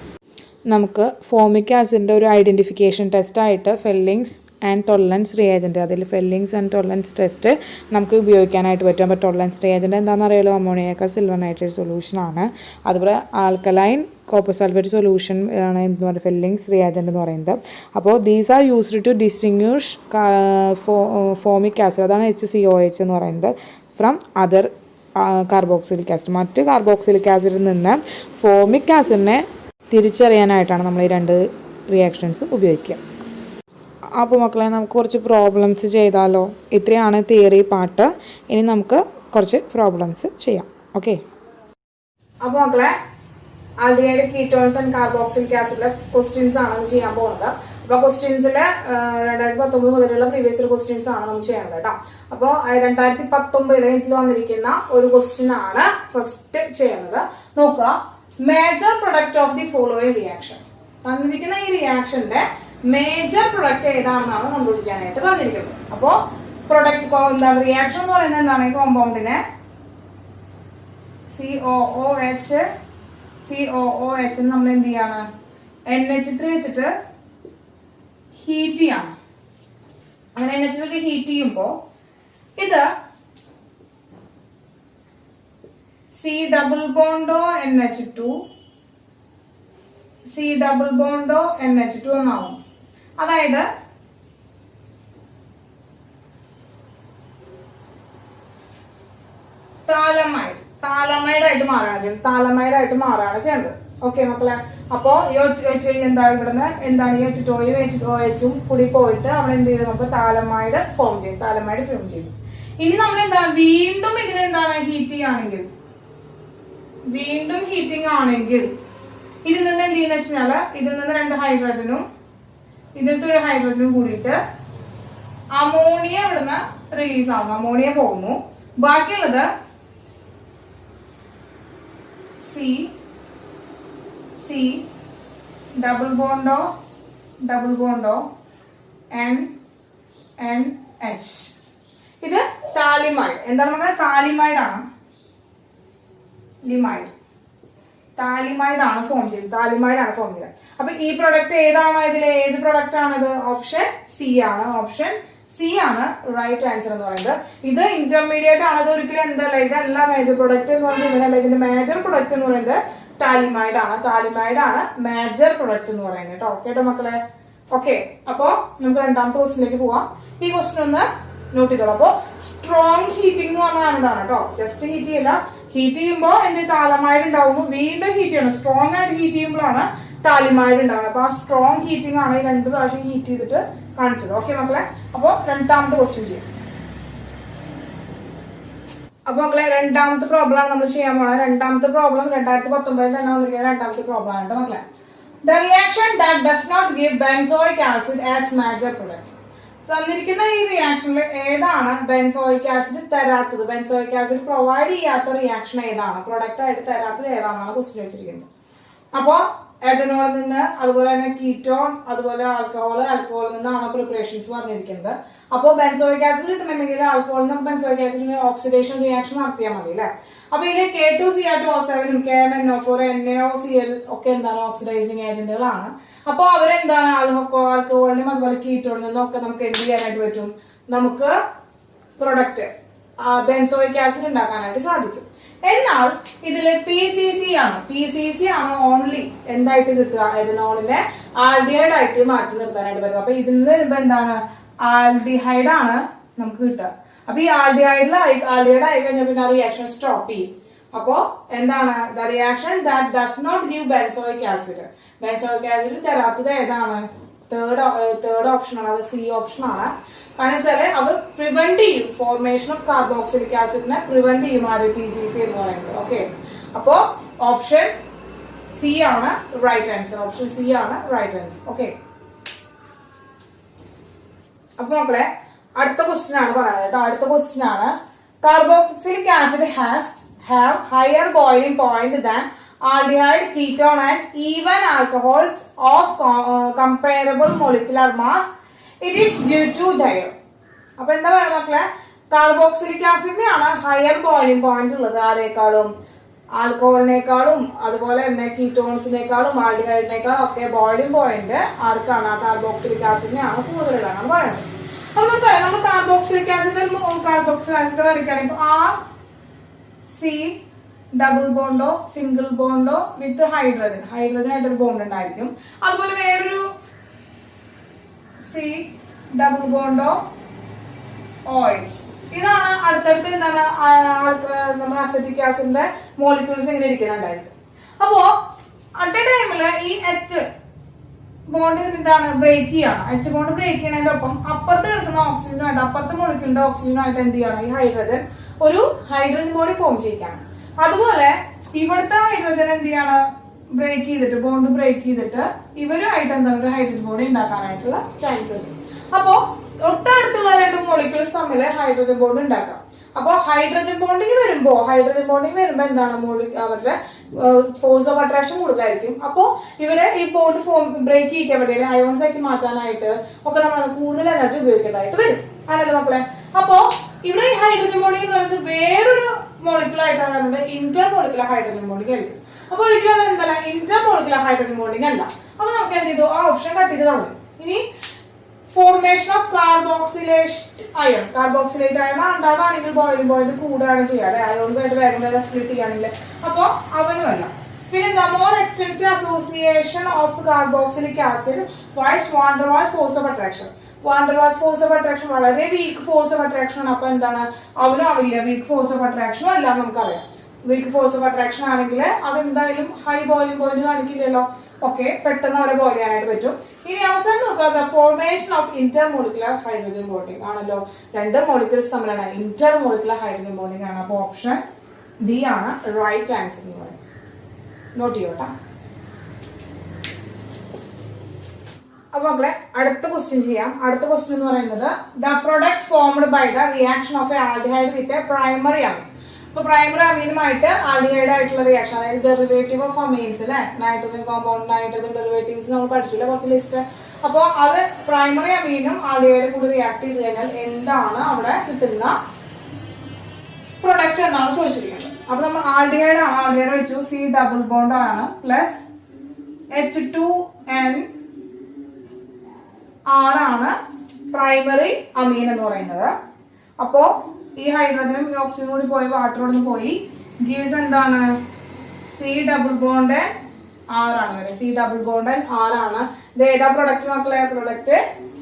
നമുക്ക് ഫോമിക് ആസിഡിൻ്റെ ഒരു ഐഡൻറ്റിഫിക്കേഷൻ ടെസ്റ്റായിട്ട് ഫെല്ലിങ്സ് ആൻഡ് ടോളറൻസ് റിയേജൻറ്റ്, അതിൽ ഫെല്ലിങ്സ് ആൻഡ് ടോളറൻസ് ടെസ്റ്റ് നമുക്ക് ഉപയോഗിക്കാനായിട്ട് പറ്റും. അപ്പോൾ ടോളറൻസ് റിയേജൻറ്റ് എന്താണെന്ന് അറിയാലോ, അമോണിയേക്കാൾ സിൽവർ നൈട്രേറ്റ് സൊല്യൂഷനാണ്. അതുപോലെ ആൽക്കലൈൻ കോപ്പർ സൾഫേറ്റ് സൊല്യൂഷൻ ആണ് എന്ന് പറയുന്നത് ഫെല്ലിങ്സ് റിയേജൻറ്റ് എന്ന് പറയുന്നത്. അപ്പോൾ these are used to distinguish formic acid, അതാണ് HCOH എന്ന് പറയുന്നത്, ഫ്രം അതർ കാർബോക്സിലിക് ആസിഡ്. മറ്റ് കാർബോക്സിലിക് ആസിഡിൽ നിന്ന് ഫോമിക് ആസിഡിനെ തിരിച്ചറിയാനായിട്ടാണ് നമ്മൾ ഈ രണ്ട് റിയാക്ഷൻസ് ഉപയോഗിക്കുക. അപ്പോൾ മക്കളെ നമുക്ക് കുറച്ച് പ്രോബ്ലംസ് ചെയ്താലോ? ഇത്രയാണ് തിയറി പാർട്ട്. ഇനി നമുക്ക് കുറച്ച് പ്രോബ്ലംസ് ചെയ്യാം. ഓക്കെ, അപ്പോൾ മക്കളെ ആൽഡിഹൈഡ്, കീറ്റോൺസ് ആൻഡ് കാർബോക്സിലിക് ആസിഡിലെ ക്വസ്റ്റ്യൻസ് ആണ് ചെയ്യാൻ പോകുന്നത്. അപ്പൊ ക്വസ്റ്റ്യൻസില് 2019 മുതലുള്ള പ്രീവിയസ് ഇയർ ക്വസ്റ്റ്യൻസ് ആണ് നമ്മൾ ചെയ്യുന്നത് കേട്ടോ. അപ്പൊ 2019 ഇതിൽ വന്നിരിക്കുന്ന ഒരു ക്വസ്റ്റ്യൻ ആണ് ഫസ്റ്റ് ചെയ്യുന്നത്. നോക്കുക, major product of the following reaction. തന്നിരിക്കുന്ന ഈ റിയാക്ഷന്റെ മേജർ പ്രൊഡക്റ്റ് ഏതാണെന്നാണ് കണ്ടുപിടിക്കാനായിട്ട് പറഞ്ഞിരിക്കുന്നത്. അപ്പോ പ്രൊഡക്റ്റ് എന്താണ് റിയാക്ഷൻ എന്ന് പറയുന്നത് എന്താണ്? ഈ കോമ്പൗണ്ടിനെ COOH നമ്മൾ എന്ത് ചെയ്യാണ്? NH3 വെച്ചിട്ട് ഹീറ്റ് ചെയ്യാണ്. അങ്ങനെ NH3 ഹീറ്റ് ചെയ്യുമ്പോ ഇത് C ഡബിൾ ബോണ്ടോ NH2 എന്നാവും. അതായത് താലമൈഡ് ആയിട്ട് മാറാണ് ചെയ്യുന്നത്. ഓക്കെ മക്കളെ, അപ്പോ എന്താ ഇവിടുന്ന് എന്താണ് ഈ H2OHും കൂടി പോയിട്ട് അവിടെ എന്ത് ചെയ്യും? നമുക്ക് താലമൈഡ് ഫോം ചെയ്യും. ഇനി നമ്മൾ എന്താണ് വീണ്ടും ഇതിനെന്താണ് ഹീറ്റിംഗ് ആണെങ്കിൽ ഇതിൽ നിന്ന് എന്ത് ചെയ്യുന്ന വെച്ചാല് ഇതിൽ നിന്ന് 2 ഹൈഡ്രജനും ഇതിലത്തെ ഒരു ഹൈഡ്രജനും കൂടിയിട്ട് അമോണിയ ഇവിടുന്ന് റിലീസ് ആവുന്നു, അമോണിയ പോകുന്നു. ബാക്കിയുള്ളത് C ഡബിൾ ബോണ്ടോ NH. ഇത് താലിമൈഡ്. എന്താണ് നമ്മുടെ താലിമൈഡ് ആണ് ഫോം ചെയ്തത്. അപ്പൊ ഈ പ്രൊഡക്റ്റ് ഏതാണോ ഇതിലെ ഏത് പ്രൊഡക്റ്റ് ആണിത്? ഓപ്ഷൻ സി ആണ് റൈറ്റ് ആൻസർ എന്ന് പറയുന്നത്. ഇത് ഇന്റർമീഡിയറ്റ് ആണ്, ഇത് ഒരിക്കലും എന്തല്ല, ഇതല്ല മേജർ പ്രൊഡക്റ്റ് എന്ന് പറയുന്നത്. ഇതിനല്ല, ഇതിന്റെ മേജർ പ്രൊഡക്റ്റ് എന്ന് പറയുന്നത് താലിമൈഡ് ആണ് മേജർ പ്രൊഡക്റ്റ് എന്ന് പറയുന്നത് കേട്ടോ. കേട്ടോ മക്കളെ? ഓക്കെ, അപ്പോ നമുക്ക് രണ്ടാമത്തെ ക്വസ്റ്റിനിലേക്ക് പോവാം. ഈ ക്വസ്റ്റ്യൻ ഒന്ന് നോട്ട് ചെയ്തോളൂ. അപ്പോ സ്ട്രോങ് ഹീറ്റിംഗ് എന്ന് പറഞ്ഞാൽ എന്താണ് കേട്ടോ? ജസ്റ്റ് ഹീറ്റ് ചെയ്യില്ല, ഹീറ്റ് ചെയ്യുമ്പോൾ എന്ത് താലമൈഡ് ഉണ്ടാവുന്നു, വീണ്ടും ഹീറ്റ് ചെയ്യണം. സ്ട്രോങ് ആയിട്ട് ഹീറ്റ് ചെയ്യുമ്പോഴാണ് താലിമൈഡ് ഉണ്ടാവുന്നത്. അപ്പൊ ആ സ്ട്രോങ് ഹീറ്റിംഗ് ആണ് 2 പ്രാവശ്യം ഹീറ്റ് ചെയ്തിട്ട് കാണിച്ചത്. ഓക്കെ മക്കളെ, അപ്പൊ രണ്ടാമത്തെ ക്വസ്റ്റ്യൻ ചെയ്യാം. അപ്പൊ മക്കളെ രണ്ടാമത്തെ പ്രോബ്ലം ആണ് നമ്മൾ ചെയ്യാൻ പോണത്. രണ്ടാമത്തെ പ്രോബ്ലം 2019 തന്നെ വന്നിരിക്കുന്ന രണ്ടാമത്തെ പ്രോബ്ലം ആണ് മക്കളെ. The reaction that does not give benzoic acid as major product. തന്നിരിക്കുന്ന ഈ റിയാക്ഷനിൽ ഏതാണ് ബെൻസോയിക് ആസിഡ് തരാത്തത്? ബെൻസോയിക് ആസിഡ് പ്രൊവൈഡ് ചെയ്യാത്ത റിയാക്ഷൻ ഏതാണ്? പ്രൊഡക്റ്റ് ആയിട്ട് തരാത്തത് ഏതാണെന്നാണ് ക്വസ്റ്റ്യൻ വെച്ചിരിക്കുന്നത്. അപ്പോ എഥനോളിൽ നിന്ന്, അതുപോലെ തന്നെ കീറ്റോൺ, അതുപോലെ ആൽക്കഹോളിൽ നിന്നാണ് പ്രിപ്പറേഷൻസ് പറഞ്ഞിരിക്കുന്നത്. അപ്പോ ബെൻസോയിക് ആസിഡ് കിട്ടണമെങ്കിൽ ആൽക്കഹോളിൽ നിന്ന് ബെൻസോയിക് ആസിഡിന് ഓക്സിഡേഷൻ റിയാക്ഷൻ നടത്തിയാൽ മതി അല്ലെ. അപ്പൊ ഇതിലെ K2Cr2O7 KMnO4 NaOCl ഒക്കെ എന്താണ് ഓക്സിഡൈസിങ് ഏജന്റുകളാണ്. അപ്പൊ അവരെന്താണ് ആൽക്കഹോളിനും അതുപോലെ കീറ്റോണിൽ നിന്നും ഒക്കെ നമുക്ക് എന്ത് ചെയ്യാനായിട്ട് പറ്റും? നമുക്ക് പ്രൊഡക്റ്റ് ബെൻസോയിക് ആസിഡ് ഉണ്ടാക്കാനായിട്ട് സാധിക്കും. എന്നാൽ ഇതില് PCC ആണ് ഓൺലി എന്തായിട്ട് കിട്ടുക? എഥനോളിനെ ആൽഡിഹൈഡ് ആയിട്ട് മാറ്റി നിർത്താനായിട്ട് പറ്റും. അപ്പൊ ഇതിൽ നിന്ന് വരുമ്പോ എന്താണ് ആൽഡിഹൈഡ് ആണ് നമുക്ക് കിട്ടുക. അപ്പൊ ഈ ആൽഡിഹൈഡ് ആയി കഴിഞ്ഞാൽ പിന്നെ റിയാക്ഷൻ സ്റ്റോപ്പ് ചെയ്യും. അപ്പോ എന്താണ് the reaction that does not give benzoic acid. Benzoic acid തരാത്തത് ഏതാണ്? തേർഡ് ഓപ്ഷൻ ആണ്, അത് C ഓപ്ഷൻ ആണ്. കാരണം വെച്ചാല് അത് പ്രിവെന്റ് ചെയ്യും, ഫോർമേഷൻ ഓഫ് കാർബോക്സിലിക് ആസിഡിനെ പ്രിവെന്റ് ചെയ്യും ആര്? PCC എന്ന് പറയുന്നത്. ഓക്കെ, അപ്പോ ഓപ്ഷൻ C ആണ് റൈറ്റ് ആൻസർ. ഓക്കെ, അപ്പൊ മക്കളെ അടുത്ത ക്വസ്റ്റ്യൻ ആണ് പറയുന്നത്. അടുത്ത ക്വസ്റ്റ്യൻ ആണ്, carboxylic acid have higher boiling point than aldehyde, ketone and even alcohols of comparable molecular mass. It is due to their. അപ്പൊ എന്താ പറയുക മക്കളെ? കാർബോക്സിലിക് ആസിഡിനാണ് ഹയർ ബോയിലിംഗ് പോയിന്റ് ഉള്ളത് ആരേക്കാളും? ആൽക്കഹോളിനേക്കാളും അതുപോലെ തന്നെ കീറ്റോൺസിനേക്കാളും ആൽഡിഹൈഡിനേക്കാളും ഒക്കെ ബോയിലിംഗ് പോയിന്റ് ആർക്കാണ്? കാർബോക്സിലിക് ആസിഡിനെയാണ് കൂടുതലുള്ളതാണ് പറയുന്നത്. അപ്പൊ നമുക്കറിയാം, നമ്മൾ കാർബോക്സിലിക് ആസിഡ് വരയ്ക്കുകയാണെങ്കിൽ C ഡബിൾ ബോണ്ടോ സിംഗിൾ ബോണ്ടോ വിത്ത് ഹൈഡ്രജൻ ആയിട്ടൊരു ബോണ്ട് ഉണ്ടായിരിക്കും. അതുപോലെ വേറൊരു C ഡബിൾ ബോണ്ടോ OH. ഇതാണ് അടുത്തടുത്ത് എന്താണ് നമ്മുടെ അസറ്റിക് ആസിഡിന്റെ മോളിക്യൂൾസ് ഇങ്ങനെ ഇരിക്കുന്നുണ്ടായിരിക്കും. അപ്പോ അറ്റ് എ ടൈമില് ഈ H ബോണ്ട് എന്താണ് ബ്രേക്ക് ചെയ്യണം. H ബോണ്ട് ബ്രേക്ക് ചെയ്യുന്നതിന്റെ ഒപ്പം അപ്പുറത്ത് കിടക്കുന്ന ഓക്സിജനുമായിട്ട് അപ്പുറത്തെ മോളിക്യൂളിന്റെ ഓക്സിജനുമായിട്ട് എന്ത് ചെയ്യണം? ഈ ഹൈഡ്രജൻ ഒരു ഹൈഡ്രജൻ ബോഡി ഫോം ചെയ്യിക്കണം. അതുപോലെ ഇവിടുത്തെ ഹൈഡ്രജൻ എന്ത് ചെയ്യാണ്? ബ്രേക്ക് ചെയ്തിട്ട് ബോണ്ട് ബ്രേക്ക് ചെയ്തിട്ട് ഇവരുമായിട്ട് എന്താണ് ഒരു ഹൈഡ്രജൻ ബോഡി ഉണ്ടാക്കാനായിട്ടുള്ള ചാൻസ് ഉണ്ട്. അപ്പോ തൊട്ടടുത്തുള്ള രണ്ട് മോളിക്യൂൾസ് തമ്മിൽ ഹൈഡ്രജൻ ബോണ്ട് ഉണ്ടാക്കാം. അപ്പൊ ഹൈഡ്രജൻ ബോണ്ടിങ് വരുമ്പോ എന്താണ് അവരുടെ ഫോഴ്സ് ഓഫ് അട്രാക്ഷൻ കൂടുതലായിരിക്കും. അപ്പോ ഇവരെ ഈ ബോണ്ട് ബ്രേക്ക് ചെയ്യിക്കാൻ വേണ്ടി അയോൺസ് ആക്കി മാറ്റാനായിട്ട് ഒക്കെ നമ്മൾ കൂടുതൽ എനർജി ഉപയോഗിക്കേണ്ടതായിട്ട് വരും. ആണല്ലോ മക്കളെ? അപ്പോ ഇവിടെ ഈ ഹൈഡ്രജൻ ബോണ്ടിങ് എന്ന് പറയുന്നത് വേറൊരു മോളിക്യൂൾ ആയിട്ടാണ് ഇന്റർ മോളിക്കുലർ ഹൈഡ്രജൻ ബോണ്ടിങ് ആയിരിക്കും. അപ്പൊ ഒരിക്കലും അത് എന്തല്ല ഇന്റർ മോളിക്കുലർ ഹൈഡ്രജൻ ബോണ്ടിങ് അല്ല. അപ്പൊ നമുക്ക് എന്ത് ചെയ്തു? ആ ഓപ്ഷൻ കട്ട് ചെയ്ത് കളഞ്ഞു. ഇനി formation of carboxylate iron. Carboxylate iron ഉണ്ടാവുകയാണെങ്കിൽ ബോയിലിംഗ് പോയിന്റ് കൂടുകയാണ് ചെയ്യാറ്. അയോൺസ് ആയിട്ട് വേഗം സ്പ്ലിറ്റ് ചെയ്യുകയാണെങ്കിൽ. അപ്പൊ അവനുമല്ല. പിന്നെ the more extensive association of the carboxylic acid vice van der Waals force of attraction. van der Waals force of attraction വളരെ വീക്ക് ഫോഴ്സ് ഓഫ് അട്രാക്ഷൻ ആണ്. അപ്പൊ എന്താണ്? അവനും ആവില്ല വീക്ക് ഫോഴ്സ് ഓഫ് അട്രാക്ഷനും അല്ല. നമുക്കറിയാം വീക്ക് ഫോഴ്സ് ഓഫ് അട്രാക്ഷൻ ആണെങ്കിൽ അതെന്തായാലും ഹൈ ബോയിലിംഗ് പോയിന്റ് കാണിക്കില്ലല്ലോ. ഓക്കെ, പെട്ടെന്ന് അവരെ ബോയിൽ ചെയ്യാനായിട്ട് പറ്റും. ഇനി അവസാനം നോക്കുക, formation of Inter molecular hydrogen bonding ആണല്ലോ. രണ്ട് മോളിക്യൂൾസ് തമ്മിലാണ് ഇന്റർ മോളിക്കുലർ ഹൈഡ്രജൻ ബോണ്ടിങ് ആണ്. അപ്പൊ ഓപ്ഷൻ ഡി ആണ് റൈറ്റ് ആൻസർ എന്ന് പറയുന്നത്. നോട്ട് ചെയ്യോട്ടാ. അപ്പൊ മക്കളെ അടുത്ത ക്വസ്റ്റ്യൻ ചെയ്യാം. അടുത്ത ക്വസ്റ്റ്യൻ എന്ന് പറയുന്നത് the product formed by the reaction of a aldehyde with a primary amine. അപ്പൊ പ്രൈമറി അമീനുമായിട്ട് ആൽഡിഹൈഡ് ആയിട്ടുള്ള റിയാക്ഷൻ, അതായത് ഡെറിവേറ്റീവ് ഓഫ് അമീൻസ് അല്ലെ, നൈട്രജൻ കോമ്പൗണ്ട് നൈട്രജൻ ഡെറിവേറ്റീവ്സ് നമ്മൾ പഠിച്ചില്ല കുറച്ച് ലിസ്റ്റ്. അപ്പൊ അത് പ്രൈമറി അമീനും ആൽഡിഹൈഡും കൂടി റിയാക്ട് ചെയ്ത് കഴിഞ്ഞാൽ എന്താണ് അവിടെ കിട്ടുന്ന പ്രൊഡക്റ്റ് എന്നാണ് ചോദിച്ചിരിക്കുന്നത്. അപ്പൊ നമ്മൾ ആൽഡിഹൈഡ് ആണ്, ആൽഡിഹൈഡ് വെച്ചു. C ഡബിൾ ബോണ്ട് ആണ് പ്ലസ് H2N R ആണ് പ്രൈമറി അമീൻ എന്ന് പറയുന്നത്. അപ്പോ ഈ ഹൈഡ്രജനും ഓക്സിജനും കൂടി പോയി വാട്ടറോടൊന്ന് പോയി ഗീവ്സ് എന്താണ്? C ഡബിൾ ബോണ്ട് R ആണ് വരെ. C ഡബിൾ ബോണ്ട് R ആണ്. ഇത് ഏതാ പ്രൊഡക്റ്റ് മക്കളെ? പ്രൊഡക്റ്റ്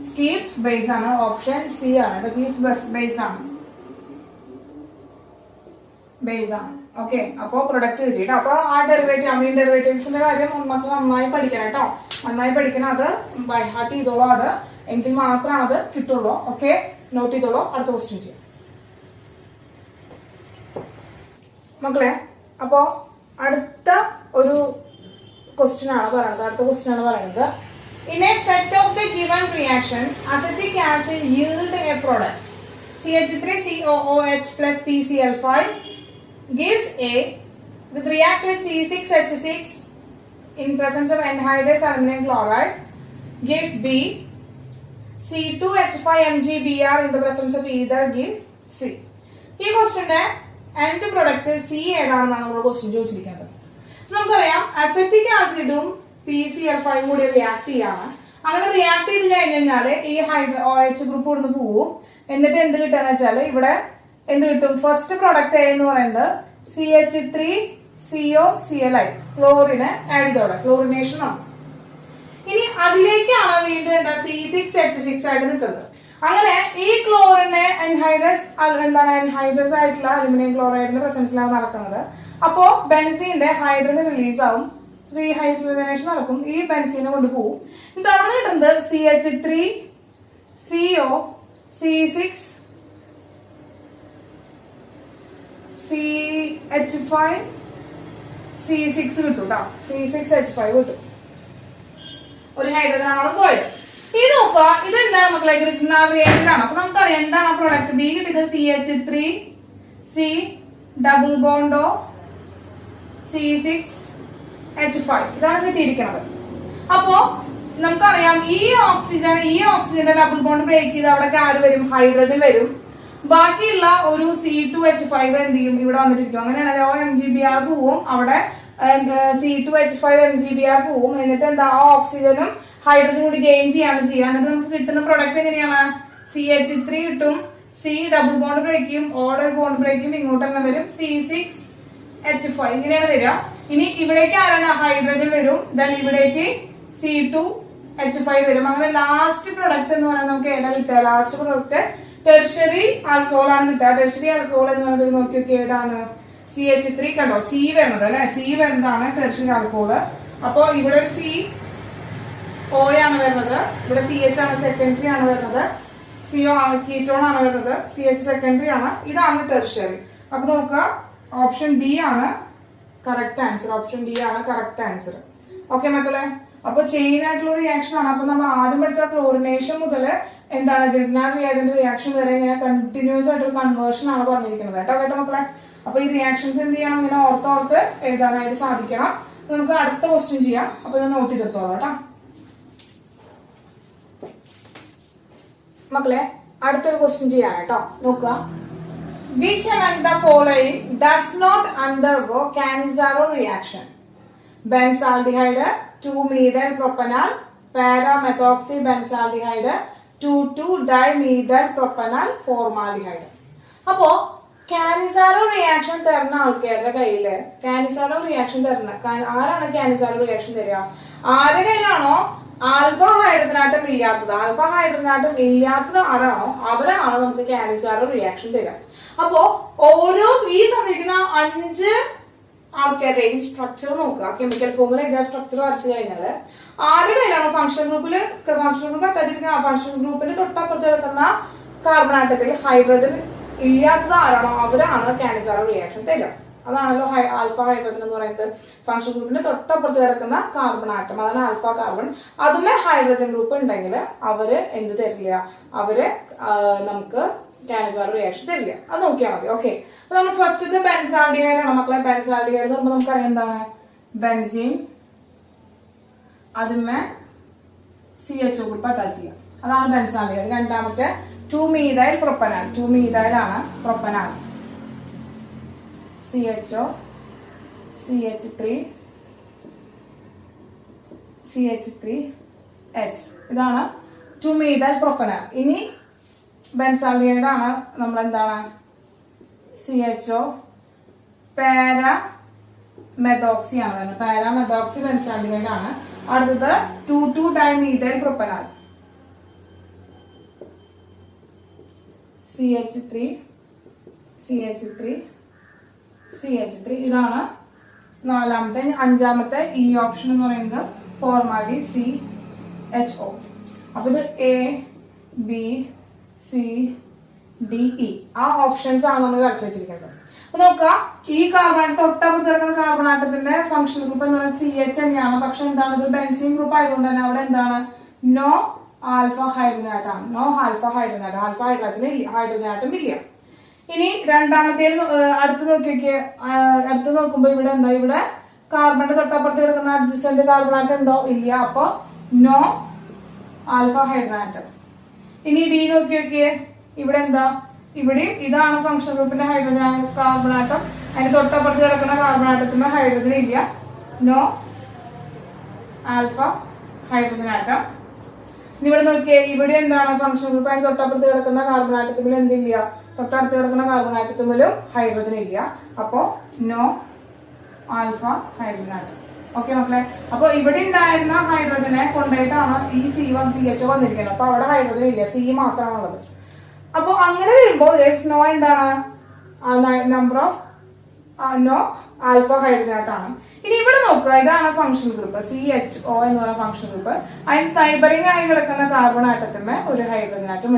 സ്റ്റീഫ് ബേസ് ആണ്. ഓപ്ഷൻ C ആണ്. സ്റ്റീഫ് ബേസ് ആണ്. ഓക്കെ, അപ്പൊ പ്രൊഡക്റ്റ് കിട്ടിയിട്ട് അപ്പൊ ആ ഡെറിവേറ്റീവ് അമീൻ ഡെറിവേറ്റീവ്സിന്റെ കാര്യം മക്കൾ നന്നായി പഠിക്കണം കേട്ടോ. നന്നായി പഠിക്കണം. അത് ബൈ ഹാർട്ട് ചെയ്തോളൂ. അത് എങ്കിൽ മാത്രമാണ് അത് കിട്ടുള്ളൂ. ഓക്കെ, നോട്ട് ചെയ്തോളൂ. അടുത്ത ക്വസ്റ്റ്യൻ ചെയ്യാം മക്കളെ. അപ്പോ അടുത്ത ഒരു ക്വസ്റ്റ്യൻ ആണ് പറയുന്നത് in A set of the given reaction acetic acid yield a product CH3COOH plus PCl5 gives A with reactant C6H6 in presence of anhydrous aluminum chloride gives B C2H5MgBr in the presence of either give C. ഈ ക്വസ്റ്റ്യന്റെ എൻഡ് പ്രൊഡക്റ്റ് സി ഏതാണെന്നാണ് നമ്മൾ ക്വസ്റ്റ്യൻ ചോദിച്ചിരിക്കുന്നത്. നമുക്കറിയാം അസറ്റിക് ആസിഡും PCl5 കൂടി റിയാക്ട് ചെയ്യാണ്. അങ്ങനെ റിയാക്ട് ചെയ്ത് കഴിഞ്ഞാല് ഈ OH ഗ്രൂപ്പ് ഇവിടുന്ന് പോവും. എന്നിട്ട് എന്ത് കിട്ടാന്ന് വെച്ചാല് ഇവിടെ എന്ത് കിട്ടും? ഫസ്റ്റ് പ്രൊഡക്റ്റ് എന്ന് പറയുന്നത് CH3COCl ക്ലോറിന് ആഡ് ചെയ്തോടെ ക്ലോറിനേഷൻ ആണ്. ഇനി അതിലേക്കാണ് വീണ്ടും എന്താ C6H6 ആയിട്ട് നിൽക്കുന്നത്. അങ്ങനെ ഈ ക്ലോറിനെ എൻഹൈഡ്രസ് ആയിട്ടുള്ള അലുമിനിയം ക്ലോറൈഡിന്റെ പ്രസൻസിലാണ് നടക്കുന്നത്. അപ്പോ ബെൻസീന്റെ ഹൈഡ്രജൻ റിലീസ് ആവും, റീഹൈഡ്രജനേഷൻ നടക്കും. ഈ ബെൻസീനെ കൊണ്ട് പോകും. എന്നിട്ട് അവിടെ കിട്ടുന്നത് CH3COCH5C6 കിട്ടും കേട്ടോ. C6H5 കിട്ടും. ഒരു ഹൈഡ്രജൻ ആണ് അവിടെ പോയത്. ഇത് നോക്കുക, ഇതെന്താണ് മക്കളെ? ഗ്രിഗ്നാർ റിയാക്ഷൻ ആണ്. അപ്പൊ നമുക്കറിയാം എന്താണ് ആ പ്രോഡക്റ്റ്. ബി കിട്ടിയത് CH3C ഡബിൾ ബോണ്ടോ C6H5 ഇതാണ് കിട്ടിയിരിക്കുന്നത്. അപ്പോ നമുക്കറിയാം ഈ ഓക്സിജന്റെ ഡബിൾ ബോണ്ട് ബ്രേക്ക് ചെയ്ത് അവിടെ ആര് വരും? ഹൈഡ്രജൻ വരും. ബാക്കിയുള്ള ഒരു C2H5 എന്ത് ചെയ്യും, ഇവിടെ വന്നിട്ടിരിക്കും. അങ്ങനെയാണല്ലോ MgBr പോവും, അവിടെ C2H5 MgBr പോവും. എന്നിട്ട് എന്താ, ഓക്സിജനും ഹൈഡ്രജനും കൂടി ഗെയിൻ ചെയ്യാണ് ചെയ്യുക. എന്നിട്ട് നമുക്ക് കിട്ടുന്ന പ്രൊഡക്റ്റ് എങ്ങനെയാണ്, CH3 കിട്ടും, C ഡബിൾ ബോണ്ട് ബ്രേക്കും, O ബോണ്ട് ബ്രേക്കും ഇങ്ങോട്ട് തന്നെ വരും, C6H5 ഇങ്ങനെയാണ് വരിക. ഇനി ഇവിടേക്ക് ആരാണ്, ഹൈഡ്രജൻ വരും, ദെൻ ഇവിടേക്ക് C2H5 വരും. അങ്ങനെ ലാസ്റ്റ് പ്രൊഡക്റ്റ് എന്ന് പറയുന്നത് നമുക്ക് ഏതാ കിട്ടുക, ലാസ്റ്റ് പ്രൊഡക്റ്റ് ടെർഷ്യറി ആൽക്കഹോൾ ആണ് കിട്ടുക. ടെർഷ്യറി ആൽക്കഹോൾ എന്ന് പറയുന്നത് നോക്കി നോക്കി ഏതാണ്, CH3 കണ്ടോ, C വരുന്നത് അല്ലെ, C വരുന്നതാണ് ടെർഷ്യറി ആൽക്കഹോൾ. അപ്പൊ ഇവിടെ ഒരു CO ആണ് വരുന്നത്, ഇവിടെ CH ആണ് സെക്കൻഡറി ആണ് വരുന്നത്, CO ആണ് കീറ്റോൺ ആണ് വരുന്നത്, CH സെക്കൻഡറി ആണ്, ഇതാണ് ടെർഷ്യറി. അപ്പൊ നോക്കുക, ഓപ്ഷൻ ഡി ആണ് കറക്റ്റ് ആൻസർ. ഓപ്ഷൻ ഡി ആണ് കറക്റ്റ് ആൻസർ. ഓക്കെ മക്കളെ, അപ്പൊ ചെയിൻ ആയിട്ടുള്ള റിയാക്ഷൻ ആണ്. അപ്പൊ നമ്മൾ ആദ്യം പഠിച്ച ക്ലോറിനേഷൻ മുതൽ എന്താണ് ഗ്രിഗ്നാർഡ് റിയാജന്റ് റിയാക്ഷൻ വരെ ഇങ്ങനെ കണ്ടിന്യൂസ് ആയിട്ടൊരു കൺവേർഷൻ ആണ് പറഞ്ഞിരിക്കുന്നത് കേട്ടോ മക്കളെ. അപ്പൊ ഈ റിയാക്ഷൻസ് എന്ത് ചെയ്യണം, ഇങ്ങനെ ഓർത്തോർത്ത് എഴുതാനായിട്ട് സാധിക്കണം. നമുക്ക് അടുത്ത ക്വസ്റ്റ്യൻ ചെയ്യാം. അപ്പൊ ഇത് നോട്ട് ചെയ്തെടുത്തോളാം കേട്ടോ മക്കളെ. അടുത്തൊരു ക്വസ്റ്റ്യൻ ചെയ്യാം കേട്ടോ, നോക്കുക. Which among the following does not undergo Cannizzaro reaction? Benzaldehyde 2-methyl propanol, para-methoxybenzaldehyde 2,2-dimethyl propanol formaldehyde. അപ്പോ കാനിസാറോ റിയാക്ഷൻ തരുന്ന ആൾക്കാരുടെ കയ്യില് കാനിസാറോ റിയാക്ഷൻ തരുന്ന ആരാണ് കാനിസാറോ റിയാക്ഷൻ തരിക, ആരുടെ കയ്യിലാണോ ആൽഫ ഹൈഡ്രജനാറ്റം ഇല്ലാത്തത്, ആൽഫ ഹൈഡ്രജനാറ്റം ഇല്ലാത്തത് ആരാണോ അവരാണ് നമുക്ക് കാനിസാറോ റിയാക്ഷൻ തരിക. അപ്പോ ഓരോ ഈ തന്നിരിക്കുന്ന 5 ആൾക്കാരുടെയും സ്ട്രക്ചർ നോക്കുക. കെമിക്കൽ ഫോമുല ഇതേ സ്ട്രക്ചർ വരച്ചു കഴിഞ്ഞാല് ആരുടെ കയ്യിലാണോ ഫംഗ്ഷൻ ഗ്രൂപ്പ് അറ്റാച്ചിരിക്കുന്ന ആ ഫംഗ്ഷൻ ഗ്രൂപ്പിന് തൊട്ടപ്പുറത്ത് കിടക്കുന്ന കാർബൺ ആറ്റത്തിൽ ഹൈഡ്രജൻ ഇല്ലാത്തത് ആരാണോ അവരാണ് കാനിസാറോ റിയാക്ഷൻ തരിക. അതാണല്ലോ ആൽഫ ഹൈഡ്രജൻ എന്ന് പറയുന്നത്. ഫംഗ്ഷൻ ഗ്രൂപ്പിന്റെ തൊട്ടപ്പുറത്ത് കിടക്കുന്ന കാർബൺ ആറ്റം, അതാണ് ആൽഫ കാർബൺ. അതുമേ ഹൈഡ്രജൻ ഗ്രൂപ്പ് ഉണ്ടെങ്കിൽ അവര് എന്ത് തരില്ല, അവര് നമുക്ക് കാനിസാറോ റിയാക്ഷൻ തരില്ല. അത് നോക്കിയാൽ മതി. ഓക്കെ, അപ്പൊ നമ്മൾ ഫസ്റ്റ് ഇത് ബെൻസാൽഡിഹൈഡ് ആണ് മക്കളെ. ബെൻസാൽഡിഹൈഡ് എന്ന് പറയുമ്പോൾ നമുക്കറിയാം എന്താണ്, ബെൻസീൻ, അതുമേ CHO ഗ്രൂപ്പ് അറ്റാച്ച് ചെയ്യാം, അതാണ് ബെൻസാൽഡിഹൈഡ്. രണ്ടാമത്തെ 2-methyl പ്രൊപ്പനാൽ, 2-methyl ആണ് പ്രൊപ്പനാൽ, CHO, CH3H, ഇതാണ് 2-methyl പ്രൊപ്പനാൽ. ഇനി ബെൻസാൽഡിഹൈഡ് ആണ് നമ്മൾ എന്താണ്, CHO പാരാമെത്തോക്സി ആണ് വരുന്നത്, പാരാമെത്തോക്സി ബെൻസാൽഡിഹൈഡ് ആണ്. അടുത്തത് 2,2-dimethyl പ്രൊപ്പനാൽ, CH3 ഇതാണ് നാലാമത്തെ. അഞ്ചാമത്തെ ഈ ഓപ്ഷൻ എന്ന് പറയുന്നത് ഫോർമാലിൻ CHO. അപ്പൊ ഇത് ABCDE ആ ഓപ്ഷൻസ് ആണ് നമ്മൾ കളിച്ചു വെച്ചിരിക്കുന്നത്. അപ്പൊ നോക്കുക, ഈ കാർബൺ തൊട്ടപ്പുറത്ത് കിടക്കുന്ന കാർബൺ ആറ്റത്തിന്റെ ഫംഗ്ഷൻ ഗ്രൂപ്പ് എന്ന് പറയുന്നത് CH തന്നെയാണ്. പക്ഷെ എന്താണ്, ഇത് ബെൻസീൻ ഗ്രൂപ്പ് ആയതുകൊണ്ട് തന്നെ അവിടെ എന്താണ്, നോ ആൽഫ ഹൈഡ്രജനാറ്റം ആണ്, നോ ആൽഫ ഹൈഡ്രജനാറ്റം, ആൽഫ ഹൈഡ്രജനാറ്റം ഇല്ല. ഇനി രണ്ടാമത്തെ അടുത്ത് നോക്കുമ്പോ ഇവിടെ എന്താ, ഇവിടെ കാർബണിന്റെ തൊട്ടപ്പുറത്ത് കിടക്കുന്ന അഡ്ജസന്റ് കാർബൺ ആറ്റം ഉണ്ടോ, ഇല്ല. അപ്പൊ നോ ആൽഫ ഹൈഡ്രജനാറ്റം. ഇനി ഡി നോക്കിയേ, ഇവിടെ എന്താ, ഇവിടെ ഇതാണ് ഫംഗ്ഷൻ ഗ്രൂപ്പിന്റെ ഹൈഡ്രജൻ കാർബൺ ആറ്റം, അതിന് തൊട്ടപ്പുറത്ത് കിടക്കുന്ന കാർബൺ ആറ്റത്തിന് ഹൈഡ്രജൻ ഇല്ല, നോ ആൽഫ ഹൈഡ്രജൻ ആറ്റം. ഇനി ഇവിടെ നോക്കിയേ, ഇവിടെ എന്താണ് ഫംഗ്ഷൻ ഗ്രൂപ്പ്, അതിന് തൊട്ടപ്പുറത്ത് കിടക്കുന്ന കാർബൺ ആറ്റത്തിൽ എന്തില്ല, തൊട്ടടുത്ത് കിടക്കുന്ന കാർബൺ ആറ്റത്തിലും ഹൈഡ്രജൻ ഇല്ല. അപ്പോ no alpha hydrogen atom. Okay മക്കളെ, അപ്പൊ ഇവിടെ ഉണ്ടായിരുന്ന ഹൈഡ്രജനെ കൊണ്ടുപോയിട്ടാണ് ഈ C1 CHO വന്നിരിക്കുന്നത്. അപ്പൊ അവിടെ ഹൈഡ്രജൻ ഇല്ല, C മാത്രമാണുള്ളത്. അപ്പൊ അങ്ങനെ വരുമ്പോ നോ എന്താണ്, നമ്പർ ഓഫ് നോ ആൽഫ ഹൈഡ്രജനാറ്റ് ആണ്. ഇനി ഇവിടെ നോക്കുക, ഇതാണ് ഫംഗ്ഷൻ ഗ്രൂപ്പ് CHO എന്ന് പറയുന്ന ഫംഗ്ഷൻ ഗ്രൂപ്പ്. അതിന് തൈബറിംഗ് ആയി കിടക്കുന്ന കാർബൺ ആറ്റത്തിന് ഒരു ഹൈഡ്രജൻ ആറ്റം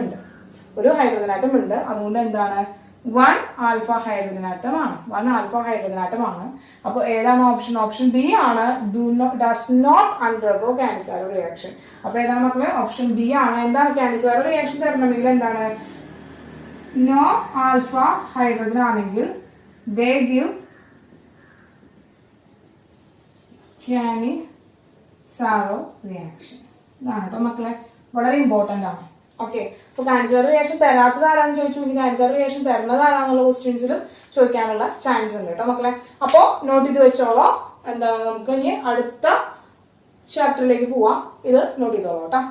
ഉണ്ട്. അതുകൊണ്ട് എന്താണ്, 1 ആൽഫ ഹൈഡ്രജൻ ആറ്റം ആണ്, 1 ആൽഫ ഹൈഡ്രജൻ ആറ്റം ആണ്. അപ്പൊ ഏതാണ് ഓപ്ഷൻ, ഓപ്ഷൻ ബി ആണ്, ഡസ് നോട്ട് അണ്ടർഗോ കാനിസാറോ റിയാക്ഷൻ. അപ്പൊ ഏതാണ് മക്കളെ, ഓപ്ഷൻ ബി ആണ്. എന്താണ് കാനിസാറോ റിയാക്ഷൻ തരണമെങ്കിൽ എന്താണ്, നോ ആൽഫ ഹൈഡ്രജൻ ആണെങ്കിൽ ദേ ഗിവ് കാനിസാറോ റിയാക്ഷൻ. ഇതാണ് കേട്ടോ മക്കളെ, വളരെ ഇമ്പോർട്ടന്റ് ആണ്. ഓക്കെ. അപ്പൊ കാൻസർ റിയാക്ഷൻ തരാത്തത് ആരാന്ന് ചോദിച്ചു, ഇനി കാൻസർ റിയാക്ഷൻ തരുന്നത് ആരാന്നുള്ള ക്വസ്റ്റ്യൻസിലും ചോദിക്കാനുള്ള ചാൻസ് ഉണ്ട് കേട്ടോ മക്കളെ. അപ്പോ നോട്ട് ചെയ്ത് വെച്ചോളോ. എന്താണ് നമുക്ക് ഇനി അടുത്ത ചാപ്റ്ററിലേക്ക് പോവാം. ഇത് നോട്ട് ചെയ്തോളൂ കേട്ടോ.